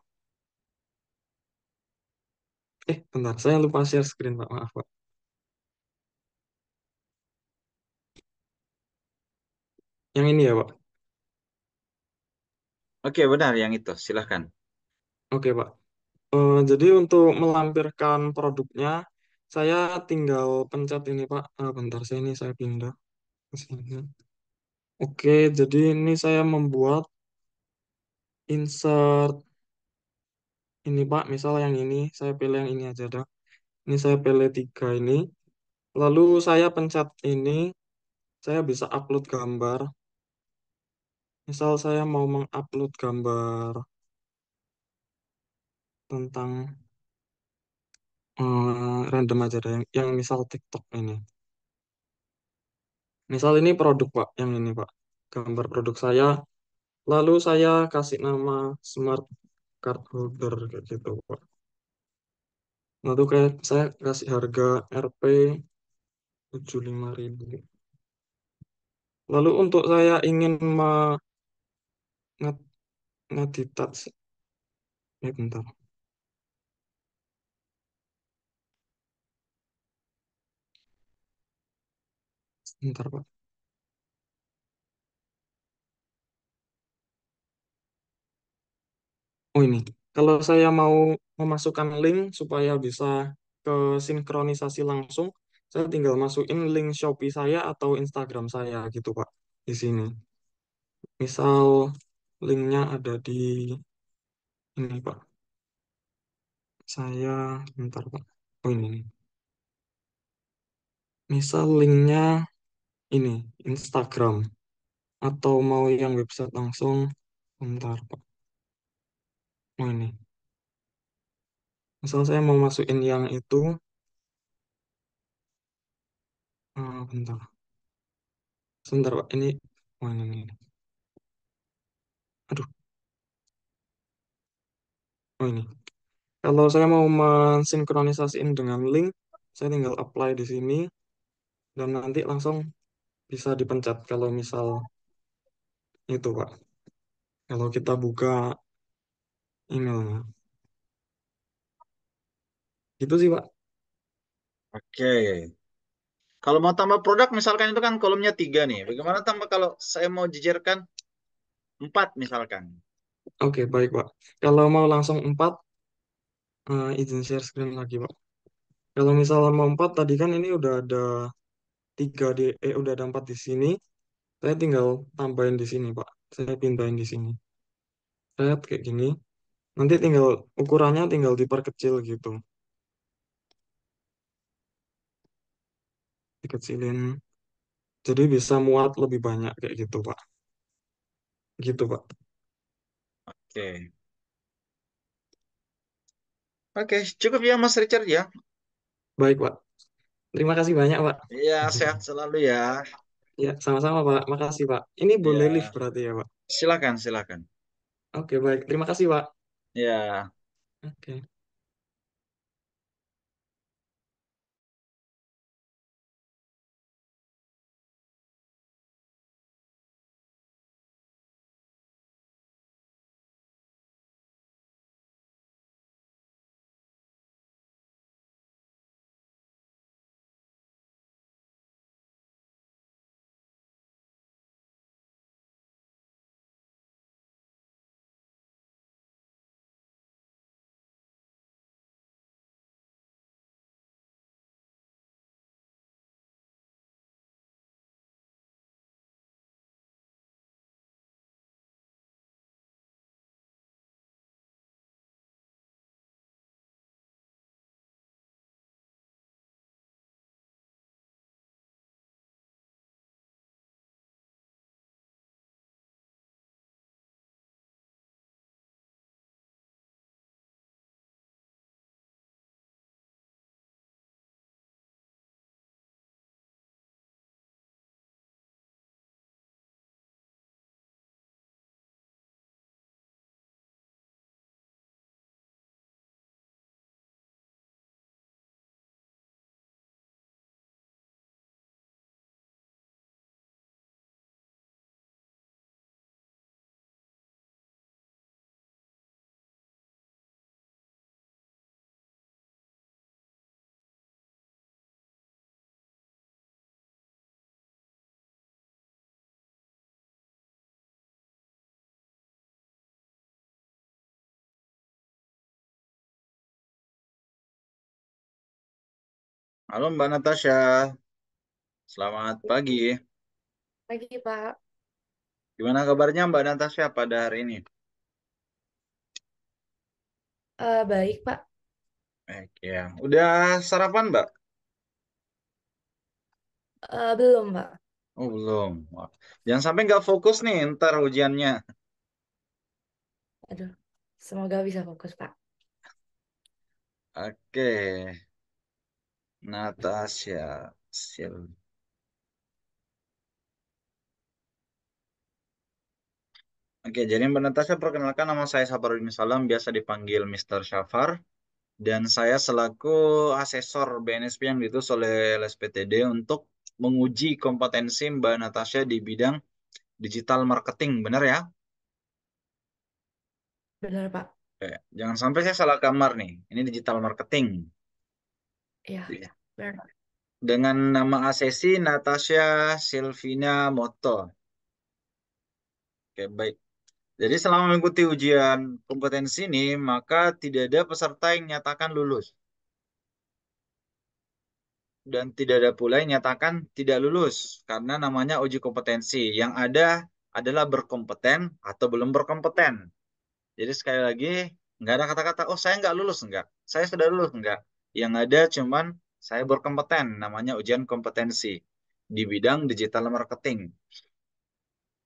Bentar. Saya lupa share screen, Pak. Maaf, Pak. Yang ini ya, Pak. oke benar yang itu, silahkan. Oke, Pak. Jadi untuk melampirkan produknya, saya tinggal pencet ini, Pak. Bentar, saya pindah ke sini. Oke, jadi ini saya membuat insert ini, Pak. Misal yang ini, saya pilih yang ini aja dah. Ini saya pilih tiga ini. Lalu saya pencet ini, saya bisa upload gambar. Misal saya mau mengupload gambar tentang random aja deh, yang misal TikTok ini. Misal ini produk, Pak, yang ini, Pak. Gambar produk saya. Lalu saya kasih nama smart card holder kayak gitu, Pak. Lalu kayak saya kasih harga Rp 75.000. Lalu untuk saya ingin nge- ngedetach, bentar, bentar, Pak. Oh ini, kalau saya mau memasukkan link supaya bisa ke sinkronisasi langsung, saya tinggal masukin link Shopee saya atau Instagram saya gitu, Pak, di sini. Misal linknya ada di ini, Pak. Saya, bentar, Pak. Oh ini, nih. Misal linknya ini, Instagram. Atau mau yang website langsung, bentar, Pak. Oh ini. Misal saya mau masukin yang itu, bentar. Sebentar, Pak. Oh ini. Aduh, oh ini. Kalau saya mau mensinkronisasiin dengan link, saya tinggal apply di sini dan nanti langsung bisa dipencet kalau misal itu, Pak. Kalau kita buka emailnya. Gitu sih, Pak. Oke. Kalau mau tambah produk, misalkan itu kan kolomnya 3 nih. Bagaimana tambah kalau saya mau jejerkan 4 misalkan? Oke, baik, Pak. Kalau mau langsung 4, izin share screen lagi, Pak. Kalau misal mau 4, tadi kan ini udah ada 3 udah ada 4 di sini. Saya tinggal tambahin di sini, Pak. Saya pindahin di sini. Saya kayak gini. Nanti tinggal ukurannya tinggal diperkecil gitu. Dikecilin. Jadi bisa muat lebih banyak kayak gitu, Pak. Gitu, Pak. Oke. Oke, cukup ya Mas Richard ya. Baik, Pak. Terima kasih banyak, Pak. Iya, sehat selalu ya. Ya, sama-sama, Pak. Makasih, Pak. Ini boleh lift Ya, berarti ya, Pak? silakan, silakan. Oke, baik. Terima kasih, Pak. Ya. Oke. Halo Mbak Natasha, selamat pagi. Pagi, Pak. Gimana kabarnya Mbak Natasha pada hari ini? Baik, Pak. Baik ya. Udah sarapan Mbak? Belum, Pak. Oh belum. Wah. Jangan sampai nggak fokus nih ntar ujiannya. Aduh, semoga bisa fokus, Pak. Oke, Natasha. Oke, jadi Mbak Natasha perkenalkan nama saya Saparudin Salam, biasa dipanggil Mr. Syafar. Dan saya selaku asesor BNSP yang diutus oleh LSPTD untuk menguji kompetensi Mbak Natasha di bidang digital marketing, benar ya? Benar, Pak. Oke, jangan sampai saya salah kamar nih. Ini digital marketing. Iya, benar. Dengan nama asesi Natasha Silvina Moto. Oke, baik. Jadi selama mengikuti ujian kompetensi ini, maka tidak ada peserta yang nyatakan lulus. Dan tidak ada pula yang nyatakan tidak lulus. Karena namanya uji kompetensi. Yang ada adalah berkompeten atau belum berkompeten. Jadi sekali lagi, nggak ada kata-kata, oh saya nggak lulus, nggak. Saya sudah lulus, nggak. Yang ada cuman saya berkompeten, namanya ujian kompetensi di bidang digital marketing.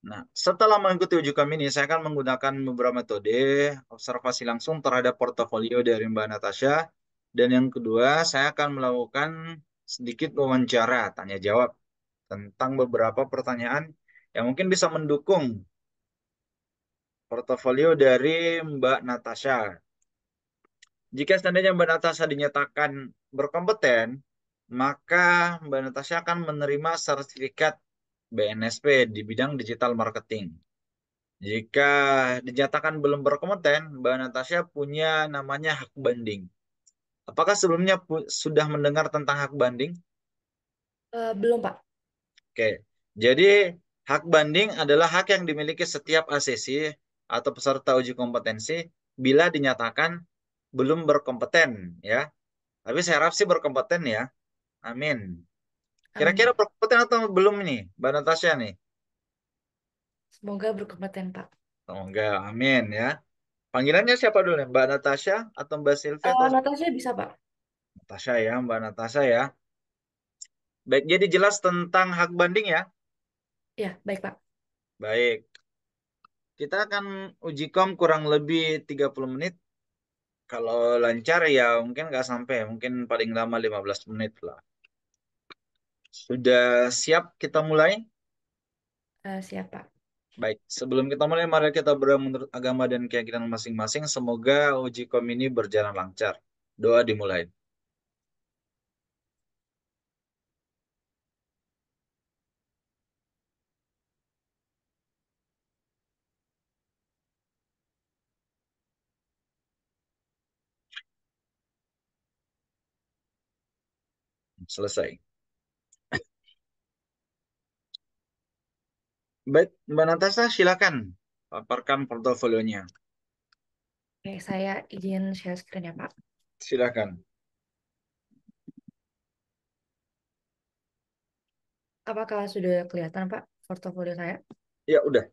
Nah, setelah mengikuti uji kami ini, saya akan menggunakan beberapa metode observasi langsung terhadap portofolio dari Mbak Natasha. Dan yang kedua, saya akan melakukan sedikit wawancara, tanya jawab tentang beberapa pertanyaan yang mungkin bisa mendukung portofolio dari Mbak Natasha. Jika seandainya Mbak Natasha dinyatakan berkompeten, maka Mbak Natasha akan menerima sertifikat BNSP di bidang digital marketing. Jika dinyatakan belum berkompeten, Mbak Natasha punya namanya hak banding. Apakah sebelumnya sudah mendengar tentang hak banding? Belum, Pak. Oke, jadi hak banding adalah hak yang dimiliki setiap asesi atau peserta uji kompetensi bila dinyatakan belum berkompeten, ya. Tapi saya harap sih berkompeten ya. Amin. Kira-kira Amin. berkompeten atau belum nih, Mbak Natasha nih? Semoga berkompeten, Pak. Semoga, amin ya. Panggilannya siapa dulu nih? Mbak Natasha atau Mbak Sylvia atau Natasha bisa, Pak. Natasha ya, Mbak Natasha ya. Baik, jadi jelas tentang hak banding ya. Ya, baik, Pak. Baik, kita akan uji kom kurang lebih 30 menit. Kalau lancar ya mungkin nggak sampai, mungkin paling lama 15 menit lah. Sudah siap kita mulai? Siapa? Baik, sebelum kita mulai, mari kita berdoa menurut agama dan keyakinan masing-masing. Semoga uji kom ini berjalan lancar. Doa dimulai. Selesai. Baik, Mbak Natasha, silakan paparkan portofolionya. Oke, saya izin share screen ya, Pak. Silakan. Apakah sudah kelihatan, Pak, portofolio saya? Ya, udah.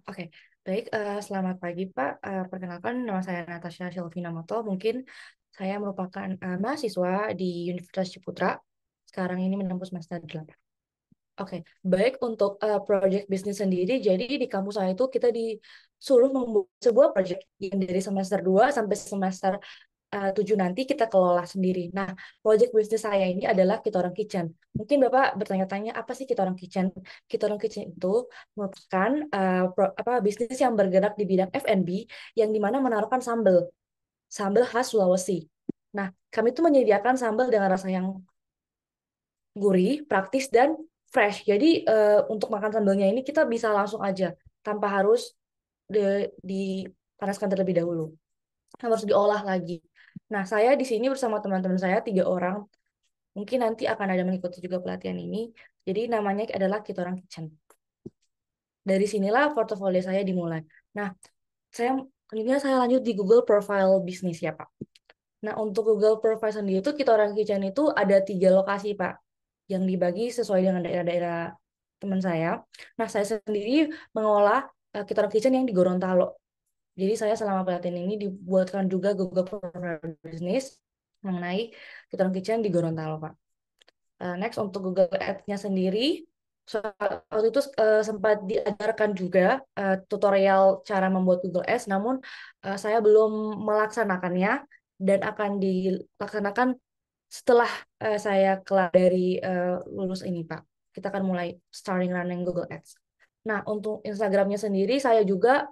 Oke, baik. Selamat pagi, Pak. Perkenalkan, nama saya Natasha Sylvina Moto. Mungkin saya merupakan mahasiswa di Universitas Ciputra. Sekarang ini menempuh semester 8. Oke, baik untuk project bisnis sendiri. Jadi di kampus saya itu kita disuruh membuat sebuah project yang dari semester 2 sampai semester 7 nanti kita kelola sendiri. Nah, project bisnis saya ini adalah Kita Orang Kitchen. Mungkin Bapak bertanya-tanya, apa sih Kita Orang Kitchen? Kita Orang Kitchen itu merupakan bisnis yang bergerak di bidang F&B yang dimana menaruhkan sambal khas Sulawesi. Nah, kami itu menyediakan sambal dengan rasa yang gurih, praktis, dan fresh. Jadi untuk makan sambalnya ini kita bisa langsung aja, tanpa harus dipanaskan terlebih dahulu. Harus diolah lagi. Nah, saya di sini bersama teman-teman saya 3 orang. Mungkin nanti akan ada mengikuti juga pelatihan ini. Jadi namanya adalah Kita Orang Kitchen. Dari sinilah portofolio saya dimulai. Nah, kemudian saya lanjut di Google Profile bisnis ya, Pak. Nah, untuk Google Profile sendiri itu Kita Orang Kitchen itu ada 3 lokasi, Pak, yang dibagi sesuai dengan daerah-daerah teman saya. Nah, saya sendiri mengolah Kita Orang Kitchen yang di Gorontalo. Jadi saya selama pelatihan ini dibuatkan juga Google Profile Business mengenai Kita Orang Kitchen di Gorontalo, Pak. Next, untuk Google Ads-nya sendiri, waktu itu sempat diajarkan juga tutorial cara membuat Google Ads, namun saya belum melaksanakannya dan akan dilaksanakan setelah saya kelar dari lulus ini, Pak. Kita akan mulai starting running Google Ads. Nah, untuk Instagramnya sendiri, saya juga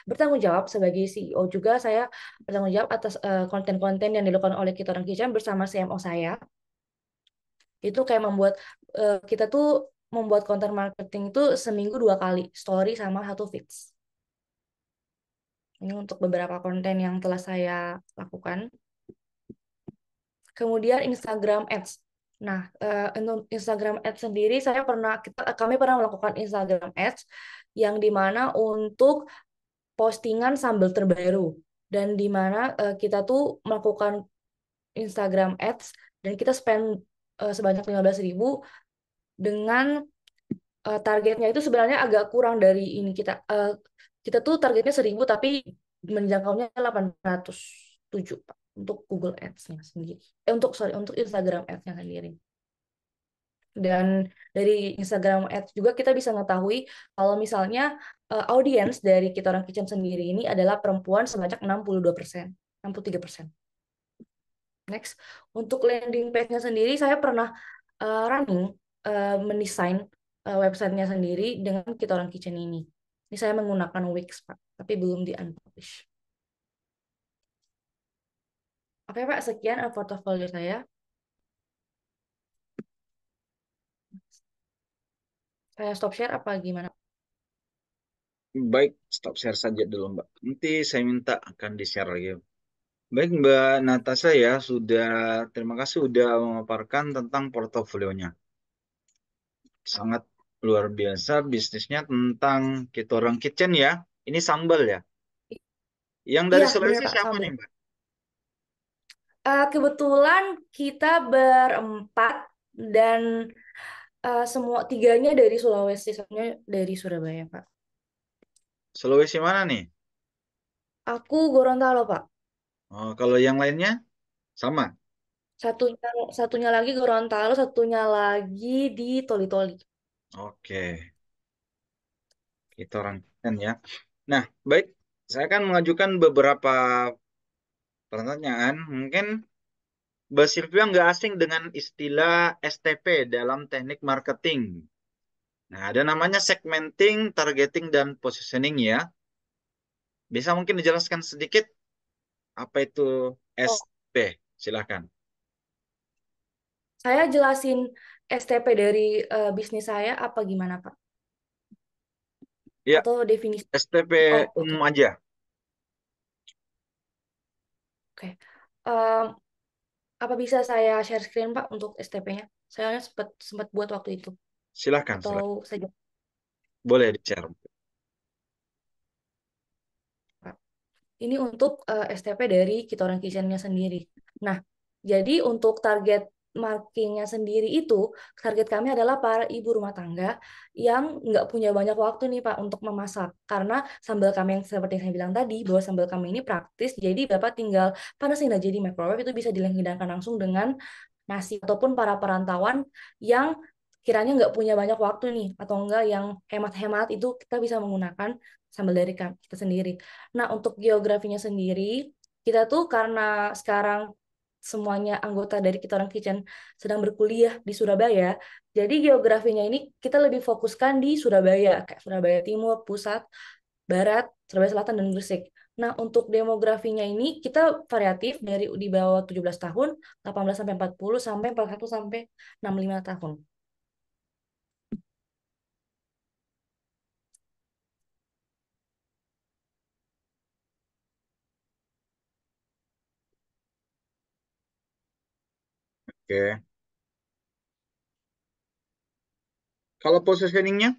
bertanggung jawab sebagai CEO juga. Saya bertanggung jawab atas konten-konten yang dilakukan oleh Kita Orang Kitchen bersama CMO saya. Itu kayak kita tuh membuat konten marketing itu seminggu 2 kali, story sama 1 feeds. Ini untuk beberapa konten yang telah saya lakukan. Kemudian Instagram Ads. Nah, untuk Instagram Ads sendiri kami pernah melakukan Instagram Ads yang dimana untuk postingan sambal terbaru dan dimana kita tuh melakukan Instagram Ads dan kita spend sebanyak 15.000 dengan targetnya itu sebenarnya agak kurang dari ini kita tuh targetnya 1.000 tapi menjangkaunya 807, Pak, untuk Google Ads-nya sendiri. Untuk Instagram Ads-nya sendiri. Dan dari Instagram Ads juga kita bisa mengetahui kalau misalnya audiens dari Kita Orang Kitchen sendiri ini adalah perempuan sebanyak 62%, 63%. Next, untuk landing page-nya sendiri saya pernah running mendesain websitenya sendiri dengan Kita Orang Kitchen ini. Ini saya menggunakan Wix, Pak, tapi belum di-unpublish. Oke, Pak, sekian portofolio saya. Saya stop share apa gimana? Baik, stop share saja dulu, Mbak. Nanti saya minta akan di-share lagi. Baik, Mbak Natasha ya, terima kasih sudah memaparkan tentang portofolionya. Sangat luar biasa bisnisnya tentang Kita Orang Kitchen ya. Ini sambal ya. Yang dari Iya, benar, Sulawesi Pak, siapa sambal. nih, Mbak? Kebetulan kita berempat dan semua tiganya dari Sulawesi, soalnya dari Surabaya, Pak. Sulawesi mana nih? Aku Gorontalo, Pak. Oh, kalau yang lainnya sama. Satunya satunya lagi Gorontalo, satunya lagi di Toli-Toli. Oke, Kita Orang Kitchen ya. Nah, baik. Saya akan mengajukan beberapa pertanyaan. Mungkin Mbak Sylvia nggak asing dengan istilah STP dalam teknik marketing. Nah, ada namanya segmenting, targeting, dan positioning ya. Bisa mungkin dijelaskan sedikit apa itu Oh, STP? Silahkan. saya jelasin STP dari bisnis saya apa gimana, Pak? Ya, Atau definisi? STP Oh, oke. umum aja. Oke. Em, apa bisa saya share screen, Pak, untuk STP-nya? Saya sempat sempat buat waktu itu. Silahkan, Atau silahkan. saja, Boleh di-share. Pak. Ini untuk STP dari kita orang kitchen-nya sendiri. Nah, jadi untuk target marketingnya sendiri itu, target kami adalah para ibu rumah tangga yang nggak punya banyak waktu nih Pak untuk memasak. Karena sambal kami yang seperti yang saya bilang tadi, bahwa sambal kami ini praktis, jadi Bapak tinggal panasin aja di microwave, itu bisa dihidangkan langsung dengan nasi. Ataupun para perantauan yang kiranya nggak punya banyak waktu nih, atau enggak yang hemat-hemat, itu kita bisa menggunakan sambal dari kita sendiri. Nah, untuk geografinya sendiri, kita tuh karena sekarang semuanya anggota dari kita orang kitchen sedang berkuliah di Surabaya, jadi geografinya ini kita lebih fokuskan di Surabaya, kayak Surabaya Timur, Pusat, Barat, Surabaya Selatan, dan Gresik. Nah, untuk demografinya ini kita variatif dari di bawah 17 tahun, 18 sampai 40, sampai 41 sampai 65 tahun. Oke. Kalau positioningnya,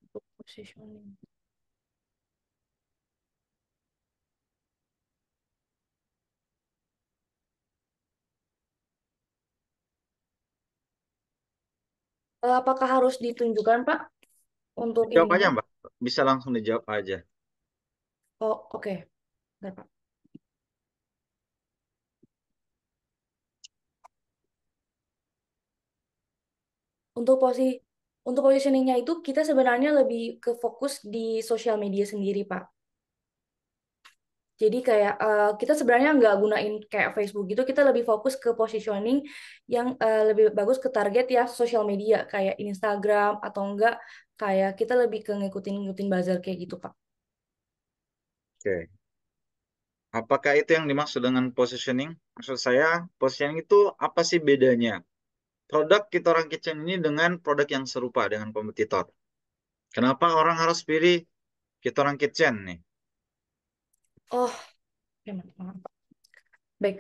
Untuk positioning. Apakah harus ditunjukkan, Pak, untuk jawab aja, ininya? Mbak. Bisa langsung dijawab aja. Oh, oke. Bentar, Pak. Untuk untuk positioningnya itu kita sebenarnya lebih ke fokus di sosial media sendiri, Pak. Jadi kayak kita sebenarnya nggak gunain kayak Facebook gitu, kita lebih fokus ke positioning yang lebih bagus ke target ya sosial media kayak Instagram, atau enggak kayak kita lebih ke ngikutin buzzer kayak gitu, Pak. Oke. Apakah itu yang dimaksud dengan positioning? Maksud saya, positioning itu apa sih bedanya produk kita orang kitchen ini dengan produk yang serupa dengan kompetitor? Kenapa orang harus pilih kita orang kitchen nih? Oh, ya, maaf, Pak. Baik,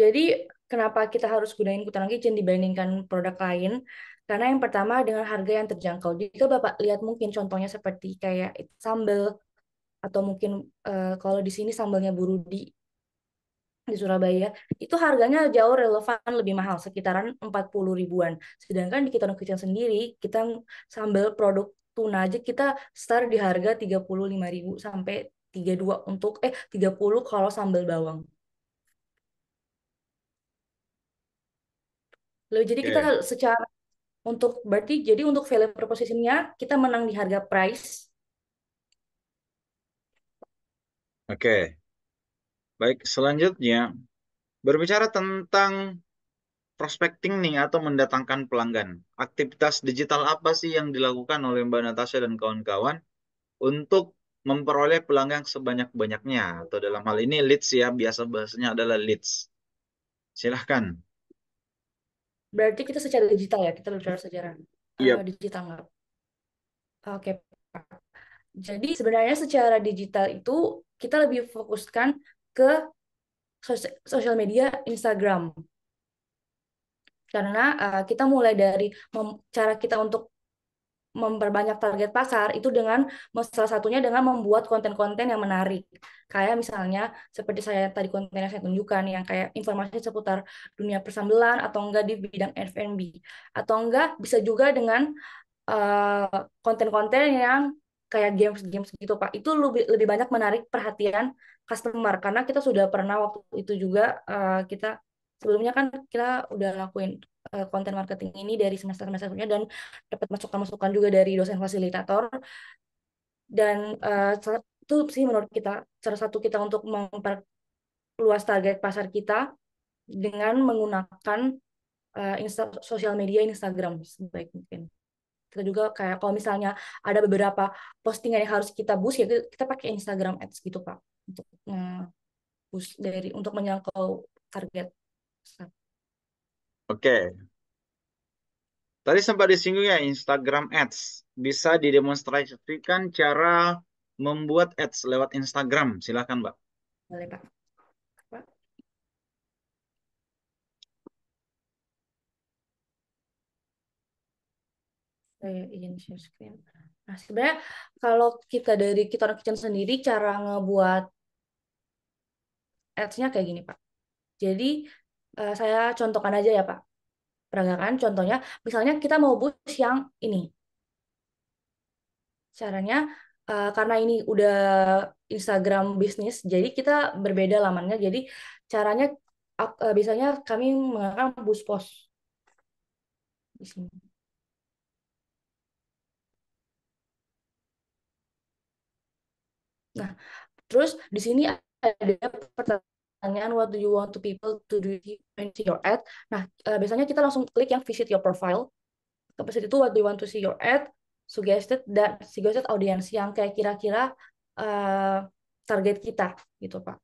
jadi kenapa kita harus gunain Kutaran Kitchen dibandingkan produk lain? Karena yang pertama dengan harga yang terjangkau. Jika Bapak lihat mungkin contohnya seperti kayak sambal, atau mungkin kalau di sini sambalnya Burudi di Surabaya, itu harganya jauh relevan lebih mahal, sekitaran 40 ribuan. Sedangkan di Kitaran Kitchen sendiri, kita sambal produk tuna aja kita start di harga 35.000 sampai 32 untuk 30 kalau sambal bawang. Lalu jadi kita Oke, secara untuk berarti jadi untuk value proposition-nya kita menang di harga price. oke. Baik, selanjutnya berbicara tentang prospecting nih atau mendatangkan pelanggan. Aktivitas digital apa sih yang dilakukan oleh Mbak Natasha dan kawan-kawan untuk memperoleh pelanggan sebanyak-banyaknya? Atau dalam hal ini leads ya, biasa bahasanya adalah leads. Silahkan. Berarti kita secara digital ya, kita bicara secara Iya, digital nggak? Oke, Pak. Jadi sebenarnya secara digital itu kita lebih fokuskan ke sosial media Instagram. Karena kita mulai dari cara kita untuk memperbanyak target pasar itu dengan salah satunya dengan membuat konten-konten yang menarik. Kayak misalnya seperti saya tadi konten yang saya tunjukkan yang kayak informasi seputar dunia persambelan, atau enggak di bidang F&B, atau enggak bisa juga dengan eh, konten-konten yang kayak games-games gitu Pak. Itu lebih lebih banyak menarik perhatian customer karena kita sudah pernah waktu itu juga kita sebelumnya kan kita udah lakuin konten marketing ini dari semester-semester sebelumnya dan dapat masukan-masukan juga dari dosen fasilitator. Dan itu sih menurut kita salah satu kita untuk memperluas target pasar kita dengan menggunakan sosial media Instagram sebaik mungkin. Kita juga kayak kalau misalnya ada beberapa postingan yang harus kita boost, ya kita pakai Instagram Ads gitu Pak untuk boost untuk menjangkau target. Oke. Tadi sempat disinggung ya Instagram Ads. Bisa didemonstrasikan cara membuat ads lewat Instagram. Silakan, Mbak. Boleh Pak. Pak. Saya izin share screen. Nah, sebenarnya kalau kita dari kita orang kitchen sendiri cara ngebuat ads-nya kayak gini, Pak. Jadi saya contohkan aja ya, Pak. Peragakan contohnya, misalnya kita mau boost yang ini. Caranya karena ini udah Instagram bisnis, jadi kita berbeda lamannya. Jadi caranya biasanya kami menggunakan boost post di sini. Nah, terus di sini ada pertanyaan, what do you want to people to do when see your ad? Nah, biasanya kita langsung klik yang visit your profile. Ke itu what do you want to see your ad, suggested audience yang kayak kira-kira target kita gitu Pak.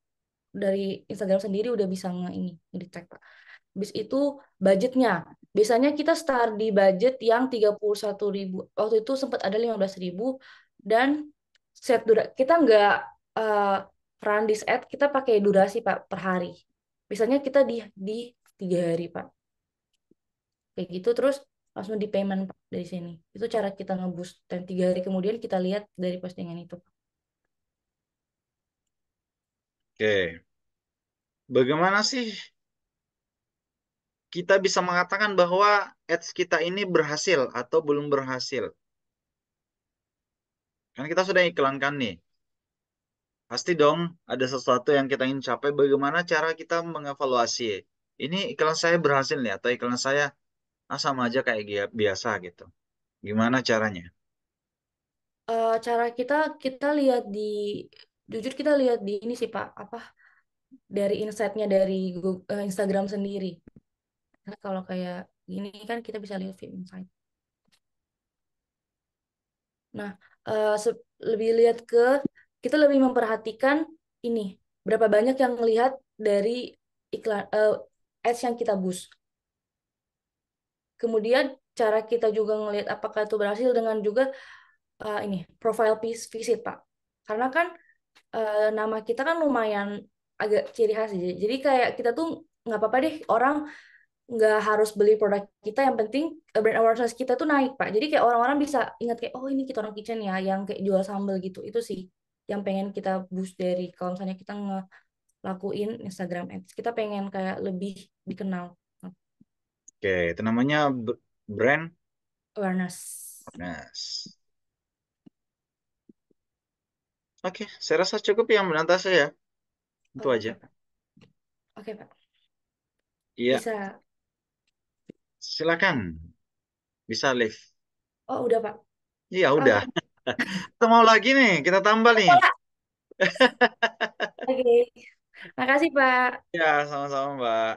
Dari Instagram sendiri udah bisa ini detect Pak. Habis itu budgetnya. Biasanya kita start di budget yang 31.000. Waktu itu sempat ada 15.000 dan kita nggak run this ad, kita pakai durasi Pak per hari. Biasanya kita di 3 hari Pak. Kayak gitu terus langsung di payment Pak dari sini. Itu cara kita ngeboost dan 3 hari kemudian kita lihat dari postingan itu. Oke. Bagaimana sih kita bisa mengatakan bahwa ads kita ini berhasil atau belum berhasil? Kan kita sudah iklankan nih. Pasti dong ada sesuatu yang kita ingin capai. Bagaimana cara kita mengevaluasi? Ini iklan saya berhasil nih atau iklan saya sama aja kayak biasa gitu. Gimana caranya? Cara kita lihat jujur kita lihat di ini sih Pak, apa dari insight-nya dari Instagram sendiri. Nah, kalau kayak gini kan kita bisa lihat feed insight. Nah, lebih lihat kita lebih memperhatikan ini berapa banyak yang melihat dari iklan ads yang kita boost. Kemudian cara kita juga ngelihat apakah itu berhasil dengan juga ini profile visit Pak. Karena kan nama kita kan lumayan agak ciri khas. Jadi kayak kita tuh nggak apa-apa deh orang nggak harus beli produk kita, yang penting brand awareness kita tuh naik Pak. Jadi kayak orang-orang bisa ingat kayak oh ini kita orang kitchen ya yang kayak jual sambal gitu. Itu sih yang pengen kita boost dari kalau misalnya kita ngelakuin Instagram Ads. Kita pengen kayak lebih dikenal. Oke, itu namanya brand Awareness. awareness. Oke, saya rasa cukup yang menantang saya. Itu aja. Oke Pak. Oke Pak. Iya, Bisa. silakan. Bisa live. Oh udah Pak. Iya, Oh, udah. Kita mau lagi nih, kita tambah nih. Oke. Makasih Pak. Ya, sama-sama, Mbak.